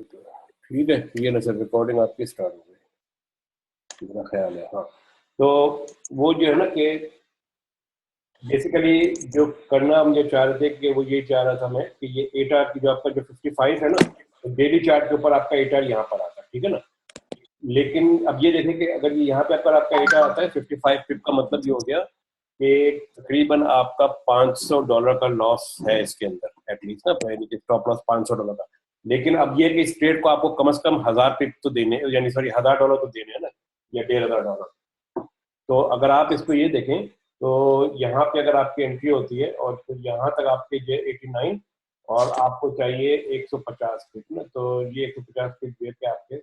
ठीक है, ये ना सर रिकॉर्डिंग आपकी स्टार्ट हो गई, मेरा ख्याल है। हाँ, तो वो जो है ना कि बेसिकली जो करना हम जो चाह रहे थे कि वो ये चाह रहा था मैं कि ये एटार की जो आपका जो 55 है ना, तो डेली चार्ट के ऊपर आपका एटार यहाँ पर आता है, ठीक है ना। लेकिन अब ये देखें कि अगर ये यहाँ पे आपका एटार आता है 55 पिप का मतलब ये हो गया कि तकरीबन आपका $500 का लॉस है इसके अंदर एटलीस्ट ना, स्टॉप लॉस $500 का। लेकिन अब ये कि इस ट्रेड को आपको कम से कम 1000 पिप तो देने, यानी सॉरी $1000 तो देने हैं ना, या $1500। तो अगर आप इसको ये देखें तो यहाँ पे अगर आपकी एंट्री होती है और फिर यहाँ तक आपके जो 89 और आपको चाहिए 150 फीट ना, तो ये 150 फीट जो है आपके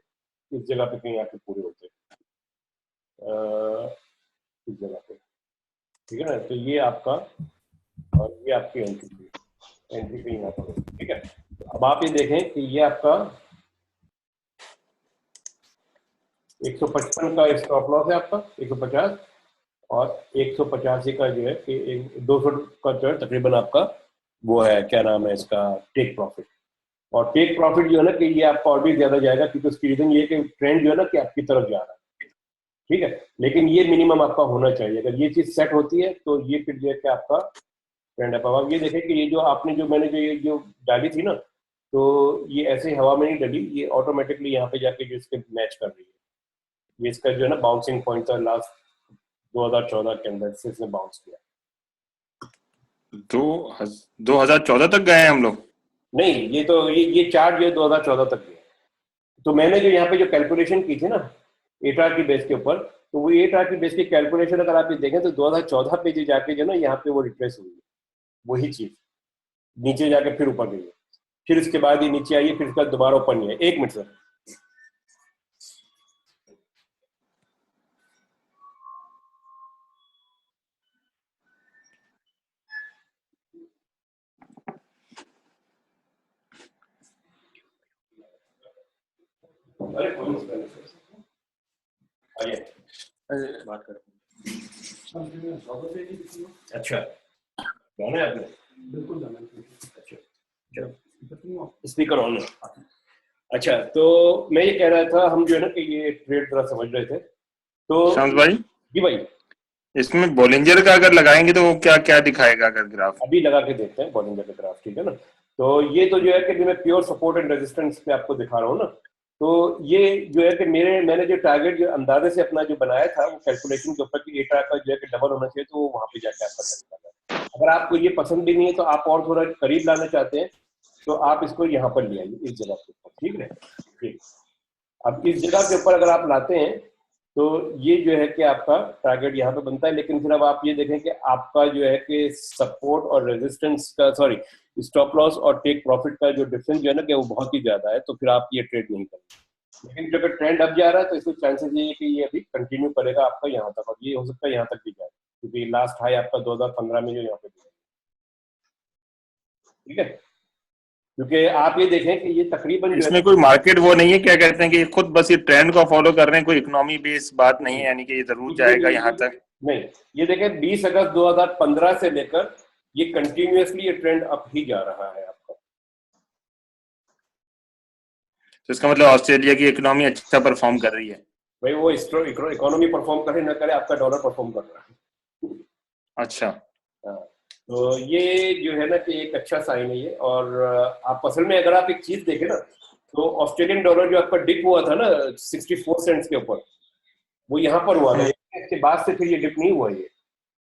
इस जगह पे कहीं आके पूरे होते हैं, इस जगह पे, ठीक है ना। तो ये आपका और ये आपकी एंट्री पे यहाँ पर, ठीक है। अब आप ये देखें कि ये आपका 155 का स्टॉप लॉस है आपका 150, और 185 का जो है कि 200 का जो है तकरीबन आपका वो है, क्या नाम है इसका, टेक प्रॉफिट। और टेक प्रॉफिट जो है ना कि ये आपका और भी ज्यादा जाएगा, क्योंकि उसकी रीजन ये है कि ट्रेंड जो है ना कि आपकी तरफ जा रहा है, ठीक है। लेकिन ये मिनिमम आपका होना चाहिए, अगर ये चीज सेट होती है तो ये फिर जो है कि आपका ट्रेंड है। अब ये देखें कि ये जो आपने जो मैंने जो ये जो डाली थी ना, तो ये ऐसे हवा में नहीं डली, ये ऑटोमेटिकली यहाँ पे जाके जो इसके मैच कर रही है। ये इसका जो है ना बाउंसिंग पॉइंट था लास्ट 2014 के अंदर से इसने बाउंस किया। 2014 तक गए हैं हम लोग? नहीं, ये तो ये चार्ट जो है 2014 तक गया। तो मैंने जो यहाँ पे जो कैलकुलेशन की थी ना एटार की बेस के ऊपर, तो वो एटार की बेस की कैलकुलेशन अगर आप ये देखें तो 2014 पे जो जाके जो ना यहाँ पे वो रिट्रेस हुई है, वही चीज नीचे जाके फिर ऊपर गई है, फिर इसके बाद ये नीचे आई है, फिर इसका दोबारा ऊपर नहीं है। 1 मिनट सर। अरे कोई मसला नहीं सर, आइए बात करते हैं। अच्छा, जाना है आपने? बिल्कुल जाना है। अच्छा चलो, स्पीकर ऑन है। अच्छा, तो मैं ये कह रहा था, हम जो है ना कि ये ट्रेड जरा समझ रहे थे, तो शांत भाई, जी भाई, इसमें बॉलिंजर का अगर लगाएंगे तो वो क्या क्या दिखाएगा अगर ग्राफ? अभी लगा के देखते हैं बॉलिंजर का ग्राफ, ठीक है ना। तो ये तो जो है कि मैं प्योर सपोर्ट एंड रेजिस्टेंस पे आपको दिखा रहा हूँ ना। तो ये जो है कि मैंने जो टारगेट जो अंदाजे से अपना जो बनाया था वो कैलकुलेशन के ऊपर कि एटा का जो है कि डबल होना चाहिए, तो वहां पे जाके आपका तरीका है। अगर आपको ये पसंद भी नहीं है तो आप और थोड़ा करीब लाना चाहते हैं तो आप इसको यहाँ पर ले आइए, इस जगह के ऊपर, ठीक है। ठीक, अब इस जगह के ऊपर अगर आप लाते हैं तो ये जो है कि आपका टारगेट यहाँ पे बनता है। लेकिन फिर अब आप ये देखें कि आपका जो है कि सपोर्ट और रेजिस्टेंस का, सॉरी, स्टॉप लॉस और टेक प्रॉफिट का जो डिफरेंस जो है ना कि वो बहुत ही ज्यादा है, तो फिर आप ये ट्रेड नहीं करेंगे। लेकिन जब ट्रेंड अब जा रहा है तो इसके चांसेस ये है कि ये अभी कंटिन्यू करेगा आपका यहाँ तक, और ये हो सकता है यहाँ तक भी जाए, क्योंकि लास्ट हाई आपका 2015 में जो यहाँ पे दिया, ठीक है। क्योंकि आप ये देखें कि ये तकरीबन जो है इसमें कोई मार्केट वो नहीं है, क्या कहते हैं कि खुद बस ये ट्रेंड को फॉलो कर रहे हैं, कोई इकोनॉमी बेस्ड बात नहीं है, यानी कि ये जरूर जाएगा यहाँ तक? नहीं, ये देखें 20 अगस्त 2015 से लेकर ये कंटिन्यूअसली ये ट्रेंड अप ही जा रहा है आपका। तो इसका मतलब ऑस्ट्रेलिया की इकोनॉमी अच्छा परफॉर्म कर रही है? भाई वो इकोनॉमी परफॉर्म करे ना करे, आपका डॉलर परफॉर्म कर रहा है। अच्छा, हाँ, तो ये जो है ना कि एक अच्छा साइन है ये। और आप असल में अगर आप एक चीज देखें ना, तो ऑस्ट्रेलियन डॉलर जो आपका डिप हुआ था ना 64 सेंट्स के ऊपर, वो यहाँ पर हुआ था। इसके बाद से फिर ये डिप नहीं हुआ ये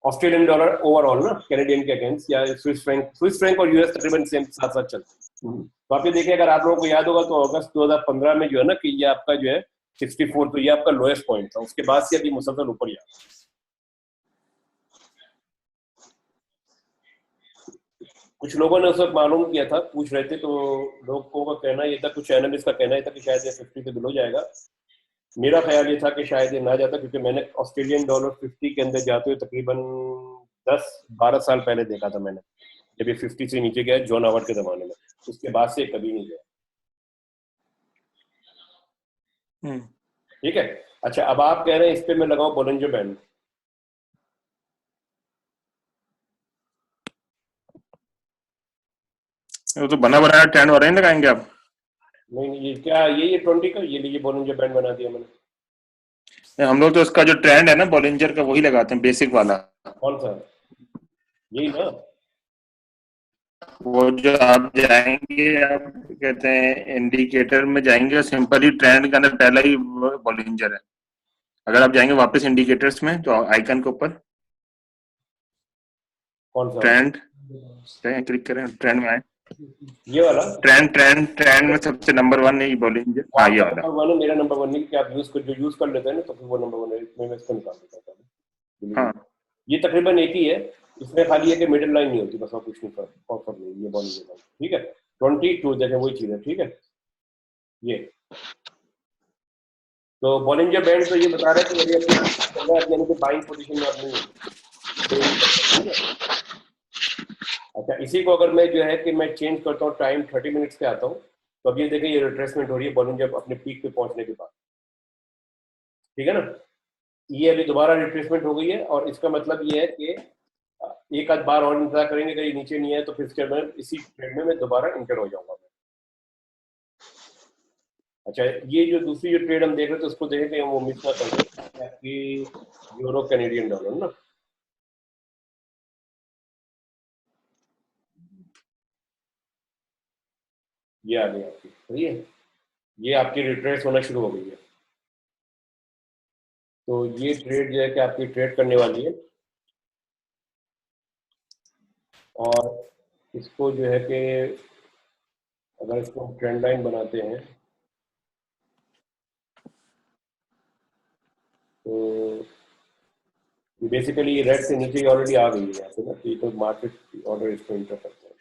ऑस्ट्रेलियन डॉलर ओवरऑल ना कैनेडियन के अगेंस्ट, या स्विस फ्रैंक और यूएस तकरीबन सेम साथ साथ चलते हैं। तो आप ये देखिए, अगर आप लोगों को याद होगा तो अगस्त 2015 में जो है ना कि ये आपका जो है 64, तो ये आपका लोएस्ट पॉइंट था। उसके बाद से अभी मुसलसल ऊपर ही आ रहा है। कुछ लोगों ने उस वक्त मालूम किया था, पूछ रहे थे, तो लोगों का कहना ये था, कुछ एनालिस्ट का कहना ये था कि शायद ये 50 से बिलो जाएगा। मेरा ख्याल ये था कि शायद ये ना जाता, क्योंकि मैंने ऑस्ट्रेलियन डॉलर 50 के अंदर जाते हुए तकरीबन 10-12 साल पहले देखा था मैंने, जब ये 50 से नीचे गया जॉन हावर्ड के जमाने में। उसके बाद से कभी नहीं गया, ठीक है। अच्छा, अब आप कह रहे हैं इस पे मैं लगाऊं बोलिंजर बैंड, वो तो बना बनाया ट्रेंड हो रहा है, लगाएंगे आप? नहीं नहीं, ये क्या, ये 20 का, ये लीजिए बॉलिंजर बैंड बना दिया मैंने। हम लोग तो उसका जो ट्रेंड है ना बॉलिंजर का वही लगाते हैं, बेसिक वाला। कौन सा? यही ना? वो जो आप जाएंगे, आप कहते हैं इंडिकेटर में जाएंगे और सिंपल ही ट्रेंड के अंदर पहला ही बॉलिंजर है। अगर आप जाएंगे वापस इंडिकेटर्स में जो आइकन के ऊपर, कौन सा? ट्रेंड, क्लिक करें, ट्रेंड में आए, ये वाला? ट्रेंड में सबसे नंबर 1 है बॉलिंजर। वो हाँ, ये आपका वाला। नंबर 1 है, मेरा नंबर 1 नहीं, कि आप जो यूज कर लेते हैं ना, तो फिर वो नंबर 1 है, इसमें मैं इसको निकाल देता था। हाँ, ये तकरीबन एक ही है, इसमें खाली है कि मिडिल लाइन नहीं होती, बस और कुछ नहीं, फर्क नहीं, ये बॉलिंजर लाइन, ठीक है। 22 देखें, वही चीज है, ठीक है। ये तो बॉलिंजर बैंड तो ये बता रहा है कि यदि आपकी यानी कि बाइंग पोजीशन में आप नहीं हो, ठीक है। अच्छा, इसी को अगर मैं जो है कि मैं चेंज करता हूँ, टाइम 30 मिनट्स पे आता हूँ, तो अब ये देखिए ये रिट्रेसमेंट हो रही है बॉलिंजर अपने पीक पे पहुंचने के बाद, ठीक है ना। ये अभी दोबारा रिट्रेसमेंट हो गई है, और इसका मतलब ये है कि एक आध बार और इंतजार करेंगे, अगर ये नीचे नहीं है तो फिर इसके बाद इसी ट्रेड में मैं दोबारा इंटर हो जाऊंगा। अच्छा, ये जो दूसरी जो ट्रेड हम देख रहे थे उसको देखें कि वो मिस ना कर दे आपकी यूरो कैनेडियन डॉलर ना। ये आ गई आपकी, सही है, ये आपकी रिट्रेस होना शुरू हो गई है। तो ये ट्रेड जो है कि आपकी ट्रेड करने वाली है, और इसको जो है कि अगर इसको हम ट्रेंड लाइन बनाते हैं तो बेसिकली ये रेड से नीचे ऑलरेडी आ गई है यहाँ पे ना, तो ये तो मार्केट ऑर्डर इसको इंटर करता है।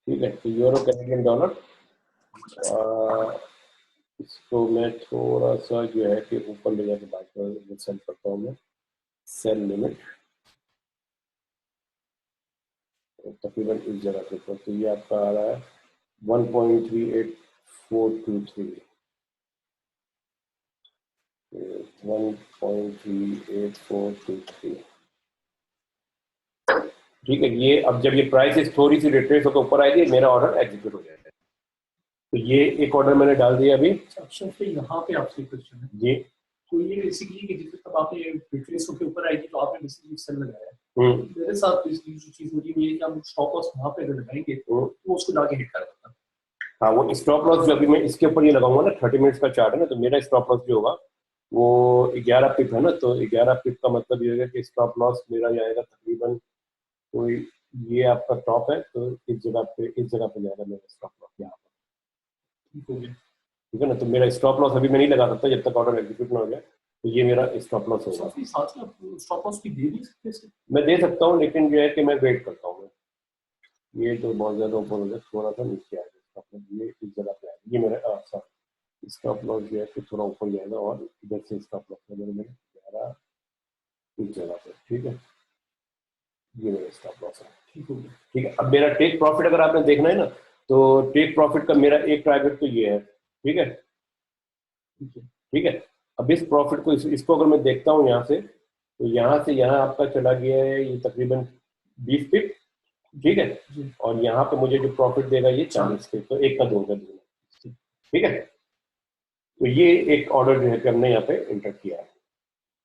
ठीक है, तो यूरो कैनेडियन डॉलर, इसको मैं थोड़ा सा जो है कि ऊपर ले जाके बात सेल करता हूँ मैं, सेल लिमिट तकरीबन इस जगह के ऊपर, तो ये आपका आ रहा है 1.38423, 1.38423, ठीक है। ये अब जब ये प्राइस थोड़ी सी रिट्रेस होकर ऊपर आएगी, मेरा ऑर्डर एग्जीक्यूट हो जाएगा। तो ये एक ऑर्डर मैंने डाल दिया अभी। अच्छा, फिर यहाँ पे आपसे क्वेश्चन है जी, तो ये बेसिकली कि जिस तब आपने रिट्रेस होकर ऊपर आएगी तो आपने बेसिकली सेल लगाया है। मेरे साथ बेसिकली जो चीज हो रही है कि हम स्टॉप लॉस वहां पे अगर लगाएंगे तो उसको जाके हिट कर देता है। हाँ, वो स्टॉप लॉस जो अभी मैं इसके ऊपर ये लगाऊंगा ना, 30 मिनट्स का चार्ट है ना, तो मेरा स्टॉप लॉस जो होगा वो 11 पिप है ना, तो 11 पिप का मतलब ये होगा कि स्टॉप लॉस मेरा जाएगा तकरीबन कोई, ये आपका टॉप है तो इस जगह पे जाएगा मेरा स्टॉप लॉस यहाँ पर, ठीक हो गया, ठीक है ना। तो मेरा स्टॉप लॉस अभी मैं नहीं लगा सकता जब तक ऑर्डर एग्जीक्यूट ना हो जाए, तो ये मेरा स्टॉप लॉस होगा। साथ ही आप स्टॉप लॉस भी दे नहीं सकते इससे? मैं दे सकता हूँ, लेकिन जो है कि मैं वेट करता हूँ, ये तो बहुत ज्यादा ऊपर हो जाए, थोड़ा सा नीचे आ जाए, ये इस जगह पे आएगा, ये मेरा स्टॉप लॉस जो है कि थोड़ा ऊपर जाएगा, और इधर से स्टॉप लॉस मेरे में 11 इस जगह पे, ठीक है। ये मेरा स्टॉप लॉस है, ठीक हो गया, ठीक है। अब मेरा टेक प्रॉफिट अगर आपने देखना है ना, तो टेक प्रॉफिट का मेरा एक टारगेट तो ये है, ठीक है, ठीक है। अब इस प्रॉफिट को इसको अगर मैं देखता हूँ यहाँ से, तो यहाँ से यहाँ आपका चला गया है ये तकरीबन 20 पिप, ठीक है। और यहाँ पे मुझे जो प्रॉफिट देगा ये 40 पिप, तो एक का दो का दूंगा, ठीक है। तो ये एक ऑर्डर जो है कि हमने यहाँ पे एंटर किया है,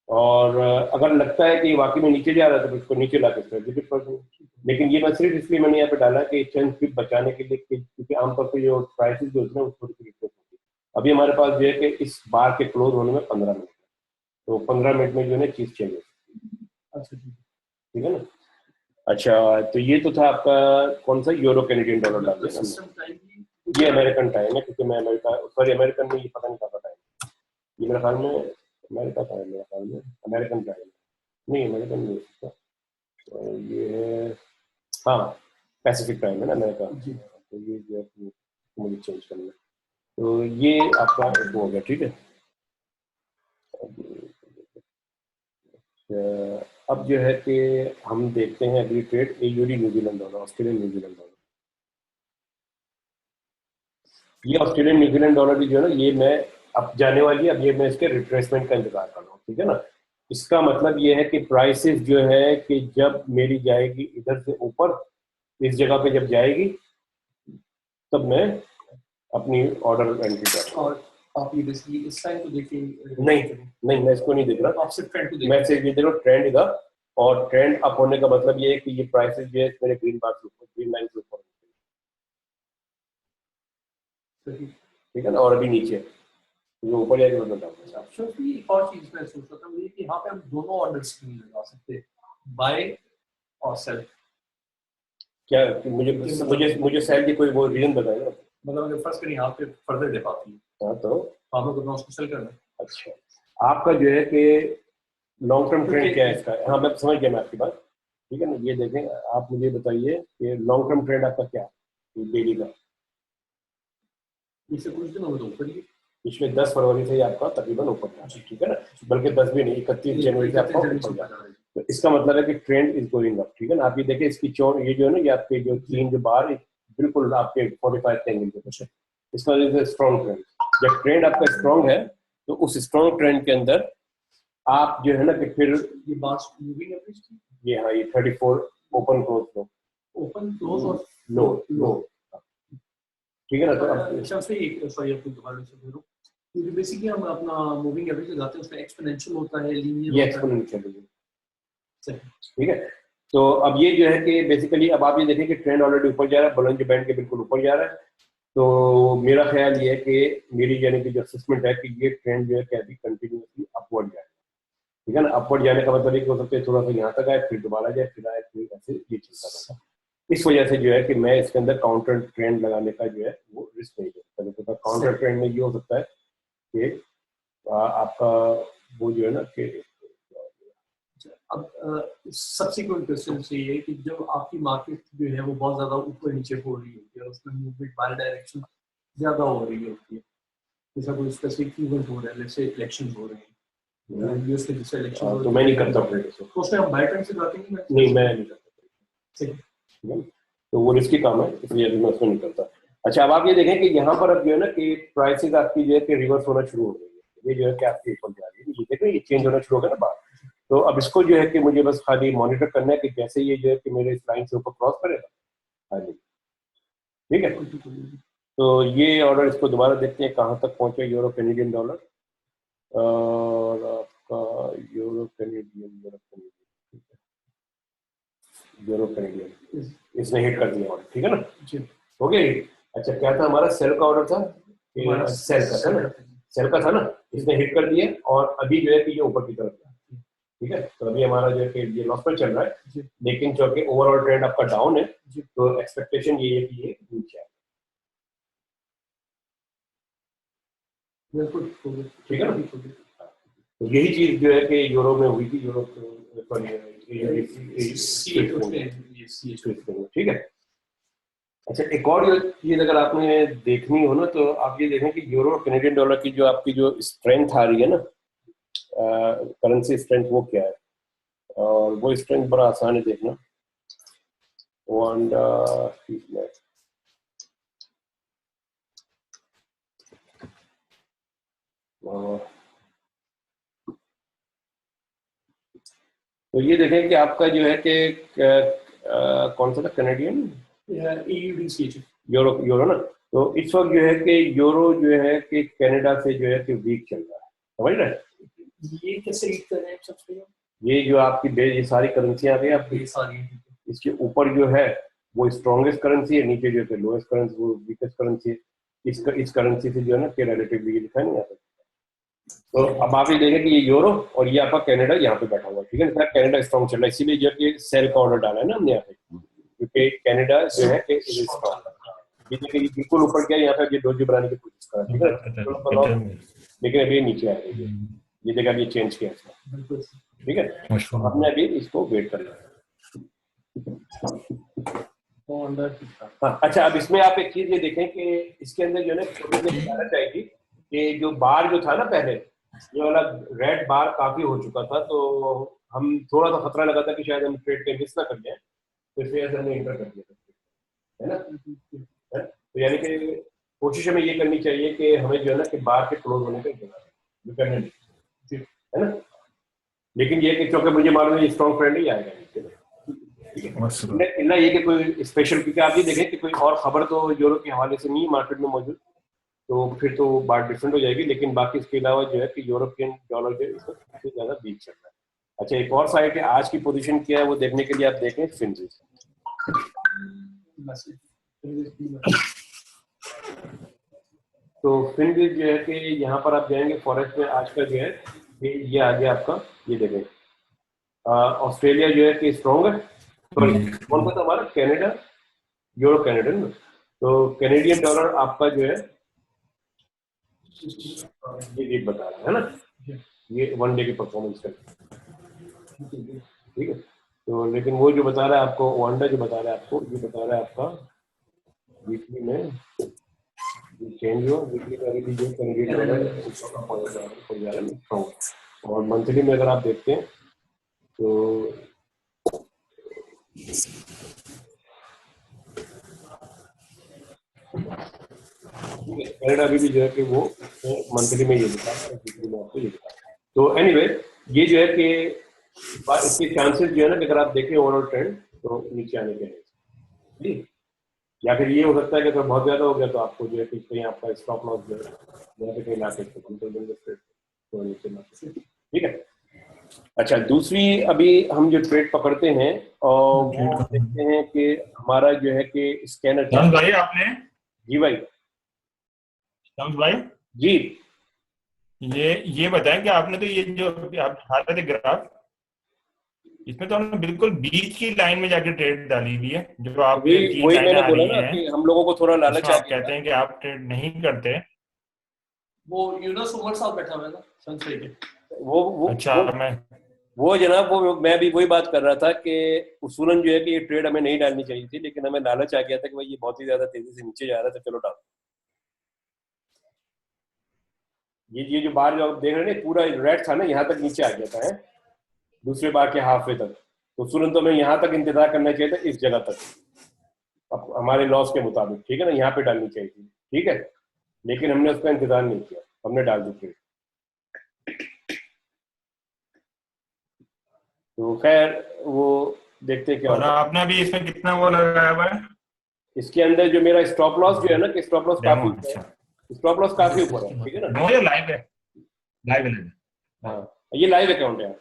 और अगर लगता है कि वाकई में नीचे जा रहा है तो इसको नीचे ला के एग्जीक्यूट कर दूँ। लेकिन ये मैं सिर्फ इसलिए मैंने यहाँ पे डाला कि चंद पिप बचाने के लिए, क्योंकि आमतौर पर जो प्राइसेस जो होते हैं वो थोड़ी सी रिफ्लेक्ट होती है। अभी हमारे पास जो है कि इस बार के क्लोज होने में 15 मिनट है, तो 15 मिनट में जो है ना चीज चेंज हो सकती है। अच्छा ठीक है ना। अच्छा, तो ये तो था आपका कौन सा, यूरो कैनेडियन डॉलर डाल दिया ना। ये अमेरिकन टाइम है, क्योंकि मैं अमेरिकन में ये पता नहीं था टाइम, ये मेरे ख्याल में अमेरिका का है, मेरे ख्याल में अमेरिकन टाइम नहीं, अमेरिकन नहीं हो सकता, तो ये है, हाँ, पैसिफिक टाइम है ना अमेरिका, तो ये जो है मुझे चेंज करना है, तो ये आपका एक हो गया, ठीक है। अब जो है कि हम देखते हैं अगली trade AUD New Zealand dollar, Australian New Zealand dollar. ये ऑस्ट्रेलियन न्यूजीलैंड डॉलर भी जो है ना, ये मैं अब जाने वाली है, अब ये मैं इसके रिट्रेसमेंट का इंतजार कर रहा हूँ, ठीक है ना। इसका मतलब ये है कि प्राइसेस जो है कि जब मेरी जाएगी इधर से ऊपर, इस जगह पे जब जाएगी तब मैं अपनी ऑर्डर एंट्री कर। और आप ये बेसिकली इस टाइम को देखिए? नहीं, मैं इसको नहीं देख रहा, आप सिर्फ ट्रेंड को मैं सिर्फ ये देख रहा हूँ ट्रेंड इधर, और ट्रेंड अप होने का मतलब ये है कि ये प्राइसेस जो है मेरे ग्रीन बार के ऊपर, ग्रीन लाइन के ऊपर, ठीक है ना, और अभी नीचे जो ऊपर जाएगी मतलब डाउन। अच्छा, एक और चीज मैं सोच रहा था मुझे कि यहाँ पे हम दोनों ऑर्डर्स क्यों लगा सकते, बाय और सेल? क्या मुझे सेल की कोई वो रीजन बताएगा? मतलब अगर फर्स्ट करें यहाँ पे फर्दर डिप आती है, हाँ तो आप लोग अपना उसको सेल करना है। अच्छा, आपका जो है कि लॉन्ग टर्म ट्रेंड क्या है इसका? हाँ मैं समझ गया मैं आपकी बात, ठीक है ना। ये देखें, आप मुझे बताइए कि लॉन्ग टर्म ट्रेंड आपका क्या है डेली का? इससे कुछ दिन तो ऊपर ही, पिछले 10 फरवरी से ही आपका तकरीबन ऊपर जा रहा है, ठीक है ना, बल्कि 10 भी नहीं, 31 जनवरी से आपका ऊपर जा रहा है। तो इसका मतलब है कि ट्रेंड इज गोइंग अप, ठीक है ना। आप ये देखिए इसकी चौड़, ये जो है ना, ये आपके जो तीन जो बार बिल्कुल आपके 45 के एंगल के पीछे, इसका मतलब स्ट्रॉन्ग ट्रेंड। जब ट्रेंड आपका स्ट्रॉन्ग है तो उस स्ट्रॉन्ग ट्रेंड के अंदर आप जो है ना कि फिर ये बात मूविंग एवरेज की, ये हाँ ये 34 ओपन क्लोज लो, ओपन क्लोज और लो, ठीक है ना। तो अब अच्छा से एक सॉरी आपको दोबारा से बोल रहा हूं, क्योंकि बेसिकली हम अपना मूविंग एवरेज लगाते हैं, उसमें एक्सपोनेंशियल होता है, लीनियर ये होता है। एक्सपोनेंशियल, ठीक है। तो अब ये जो है कि बेसिकली अब आप ये देखें कि ट्रेंड ऑलरेडी ऊपर जा रहा है, बोलिंजर बैंड के बिल्कुल ऊपर जा रहा है। तो मेरा ख्याल ये है कि मेरी यानी कि जो असेसमेंट है कि ये ट्रेंड जो है कि अभी कंटिन्यूसली अपवर्ड जाए, ठीक है ना। अपवर्ड जाने का मतलब ये हो सकता है थोड़ा सा यहाँ तक आए, फिर दोबारा जाए, फिर आए, फिर ऐसे ये चलता रहता है। इस वजह से जो है कि मैं इसके अंदर काउंटर ट्रेंड लगाने का जो है वो रिस्क नहीं लेता। तो काउंटर ट्रेंड में ये हो सकता है कि आपका वो जो है ना कि अब सब्सिक्वेंट क्वेश्चन से ये कि जब आपकी मार्केट जो है वो बहुत ज्यादा ऊपर नीचे हो रही होती है, उसमें मूवमेंट बाय डायरेक्शन ज्यादा हो रही होती है, जैसा कोई स्पेसिफिक इवेंट हो रहा है, जैसे इलेक्शन हो रहे हैं यूएस के, जैसे इलेक्शन तो मैं नहीं करता हूँ, तो उसमें हम बाय ट्रेंड से जाते हैं? नहीं मैं नहीं करता, तो वो रिस्की काम है, इसलिए मैं उसमें नहीं करता। अच्छा, अब आप ये देखें कि यहाँ पर अब जो है ना कि प्राइसेस आपकी जो है कि रिवर्स होना शुरू हो गई है, ये जो है कि आपके ऊपर जा रही है, ये देखो ये चेंज होना शुरू हो गया ना बात। तो अब इसको जो है कि मुझे बस खाली मॉनिटर करना है कि जैसे ये जो है कि मेरे इस लाइन से ऊपर क्रॉस करेगा, हाँ जी, ठीक है। तो ये ऑर्डर, इसको दोबारा देखते हैं कहाँ तक पहुंचे, यूरो कैनेडियन डॉलर और आपका यूरो कैनेडियन, इसने हिट कर दिया ऑर्डर, ठीक है ना, हो गया। अच्छा, क्या था हमारा? सेल का ऑर्डर था, सेल का था ना, इसने हिट कर दिया और अभी जो है कि ये ऊपर की तरफ, ठीक है। तो अभी हमारा जो है कि ये लॉस पर चल रहा है, लेकिन चूंकि ओवरऑल ट्रेंड आपका डाउन है तो एक्सपेक्टेशन ये है कि ये नीचे है, ठीक है ना। तो यही चीज जो है कि यूरो में हुई थी, यूरो ठीक है। अच्छा, एक और चीज अगर आपने देखनी हो ना तो आप ये देखें कि यूरो और कैनेडियन डॉलर की जो आपकी जो स्ट्रेंथ आ रही है ना, करेंसी स्ट्रेंथ, वो क्या है, और वो स्ट्रेंथ बड़ा आसान है देखना। तो ये देखें कि आपका जो है कि कौन सा था, कैनेडियन यूरो ना। तो इस वक्त जो है कि यूरो जो है कि कनाडा से जो है कि वीक चल रहा है, समझ रहे हैं? ये कैसे रीड कर रहे हैं सबसे? ये जो आपकी ये सारी करेंसियां आ गई आपकी, इसके ऊपर जो है वो स्ट्रॉन्गेस्ट करेंसी है, नीचे जो है लोएस्ट करेंसी, वो वीकेस्ट करेंसी है। इस करेंसी से जो है ना कि रिलेटिवली लिखा नहीं आता। तो अब आप ये देखें कि ये यूरो और ये आपका कनाडा यहाँ पे बैठा हुआ है, ठीक है ना। कनाडा स्ट्रॉन्ग चल रहा है, इसीलिए जो है सेल का ऑर्डर डाला है ना हमने यहाँ पे, क्योंकि कनाडा जो है कि स्ट्रॉन्ग है। ये बिल्कुल ऊपर गया, यहाँ पे डोजी बनाने की कोशिश कर रहा है, ठीक है, लेकिन अभी नीचे आ रही है, ये देखा ये चेंज किया इसका, ठीक है। हमने अभी इसको वेट करना है। हाँ, अच्छा, अब इसमें आप एक चीज ये देखें कि इसके अंदर जो है ना चाहिए कि जो बार जो था ना पहले, ये वाला रेड बार काफी हो चुका था, तो हम थोड़ा सा खतरा लगा था कि शायद हम ट्रेड के मिस ना कर जाए, तो इसलिए हमने इंटर कर दिया था, है ना। तो यानी कि कोशिश हमें ये करनी चाहिए कि हमें जो है ना कि बाहर के क्लोज होने का इंतजार करना नहीं, है ना। लेकिन ये कि क्योंकि मुझे मालूम है स्ट्रॉन्ग ट्रेंड ही आएगा इतना ये कि कोई स्पेशल, क्योंकि आप ये देखें कि कोई और खबर तो यूरो के हवाले से नहीं मार्केट में मौजूद, तो फिर तो बात डिफरेंट हो जाएगी। लेकिन बाकी इसके अलावा जो है कि यूरोपियन डॉलर जो है इसको सबसे ज्यादा वीक चल रहा है। अच्छा, एक और साइड है, आज की पोजीशन क्या है वो देखने के लिए आप देखें फिनविज। तो फिनविज जो है कि यहाँ पर आप जाएंगे फॉरेस्ट में, आज का जो है ये आ गया आपका, ये देखें ऑस्ट्रेलिया जो है कि स्ट्रॉन्ग है, सॉरी कौन सा था हमारा, कैनेडा, यूरो कैनेडन में। तो कैनेडियन डॉलर आपका जो है ये रेट बता रहा है ना, ये 1 डे की परफॉर्मेंस का, ठीक है। तो लेकिन वो जो बता रहा है आपको, वांडा जो बता रहा है आपको, ये बता रहा है आपका वीकली में चेंज हुआ, वीकली का अभी जो कैनेडियन डॉलर है, और मंथली में अगर आप देखते हैं तो कनाडा अभी भी जो है कि वो मंथली में ये दिखा, वीकली में आपको ये दिखा। तो एनीवे ये जो है कि इसके चांसेस जो है ना कि अगर आप देखें ओवरऑल ट्रेंड तो नीचे आने के लिए, या फिर ये हो सकता है कि अगर बहुत ज्यादा हो गया तो आपको जो है कि कहीं आपका स्टॉप लॉस जो है यहाँ पे कहीं ला सकते तो नीचे ला सकते, ठीक है। अच्छा, दूसरी अभी हम जो ट्रेड पकड़ते हैं और वो देखते हैं कि हमारा जो है कि स्कैनर क्या भाई आपने, जी भाई, भाई जी ये बताएं कि आपने तो ये जो आप दिखा रहे थे ग्राफ, इसमें तो हमने बिल्कुल बीच की लाइन में जाके ट्रेड डाली हुई है, जो आप वही मैंने बोला ना कि हम लोगों को थोड़ा लालच आप कहते हैं कि आप ट्रेड नहीं करते। वो यूनस उमर साहब बैठा हुआ है ना संसद के, वो अच्छा वो जनाब, वो मैं भी वही बात कर रहा था कि उसूलन जो है कि ये ट्रेड हमें नहीं डालनी चाहिए थी, लेकिन हमें लालच आ गया था कि भाई ये बहुत ही ज्यादा तेजी से नीचे जा रहा है तो चलो डाल। ये जो बार जो आप देख रहे हैं पूरा रेड था ना, यहाँ तक नीचे आ गया था, है दूसरे बार के हाफ वे तक, तो उसूलन तो हमें यहाँ तक इंतजार करना चाहिए था, इस जगह तक, अब हमारे लॉस के मुताबिक, ठीक है ना, यहाँ पे डालनी चाहिए थी, ठीक है। लेकिन हमने उसका इंतजार नहीं किया, हमने डाल दी ट्रेड। तो खैर वो देखते क्या होता है। आपने अभी इसमें कितना वो लगाया हुआ है? इसके अंदर जो मेरा स्टॉप लॉस जो है ना कि स्टॉप लॉस काफी ऊपर है, स्टॉप लॉस काफी ऊपर है, ठीक है ना। ये लाइव है, लाइव है। हाँ, ये लाइव अकाउंट है,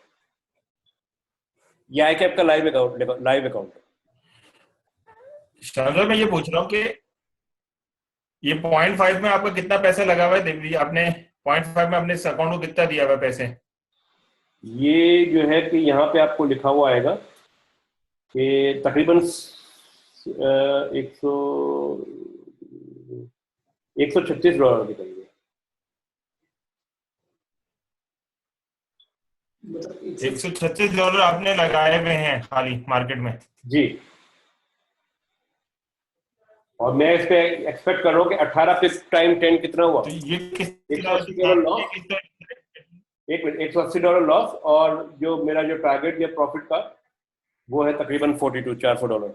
ये आईकैप का लाइव अकाउंट है। मैं ये पूछ रहा हूँ कि ये 0.5 में आपका कितना पैसा लगा हुआ है? आपने 0.5 में अपने अकाउंट को कितना दिया हुआ पैसे? ये जो है कि यहाँ पे आपको लिखा हुआ आएगा कि तकरीबन 136 डॉलर के करीब, 136 डॉलर आपने लगाए हुए हैं खाली मार्केट में जी। और मैं इस पे एक्सपेक्ट कर रहा हूँ कि 18 पे टाइम 10 कितना हुआ, तो ये $180 लॉस, $180 और जो मेरा जो टारगेट या प्रॉफिट का वो है तकरीबन 400 डॉलर,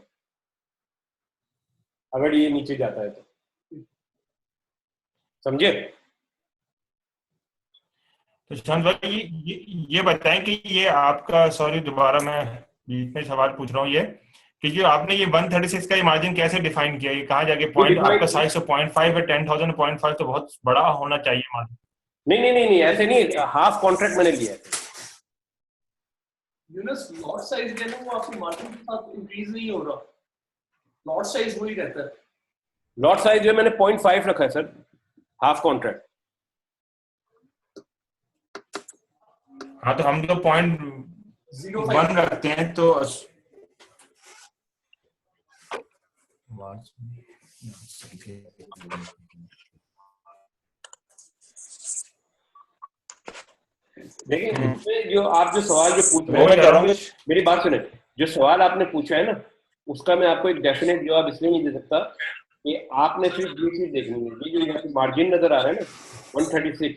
अगर ये नीचे जाता है तो, समझे। तो शांत भाई ये बताएं कि ये आपका, सॉरी दोबारा मैं बीच में सवाल पूछ रहा हूँ, ये कि जो आपने ये 136 का ये मार्जिन कैसे डिफाइन किया? ये कहाँ जाके पॉइंट, आपका साइज तो 0.5 है, 10,000 0.5 तो बहुत बड़ा होना चाहिए मार्जिन। नहीं ऐसे नहीं, हाफ कॉन्ट्रैक्ट मैंने लिया है। यूनस लॉट साइज लेना वो आपकी मार्जिन के साथ इंक्रीज नहीं हो रहा, लॉट साइज वही रहता है। लॉट साइज जो है मैंने 0.5 रखा है सर, हाफ कॉन्ट्रैक्ट। हाँ तो हम तो 0.1 रखते हैं, तो देखिए जो आप जो सवाल जो पूछ रहे हैं, मेरी बात सुने, जो सवाल आपने पूछा है ना उसका मैं आपको एक डेफिनेट जवाब इसलिए नहीं दे सकता कि आपने सिर्फ ये चीज देखनी है। ये जो यहाँ पे मार्जिन नजर आ रहा है ना 136,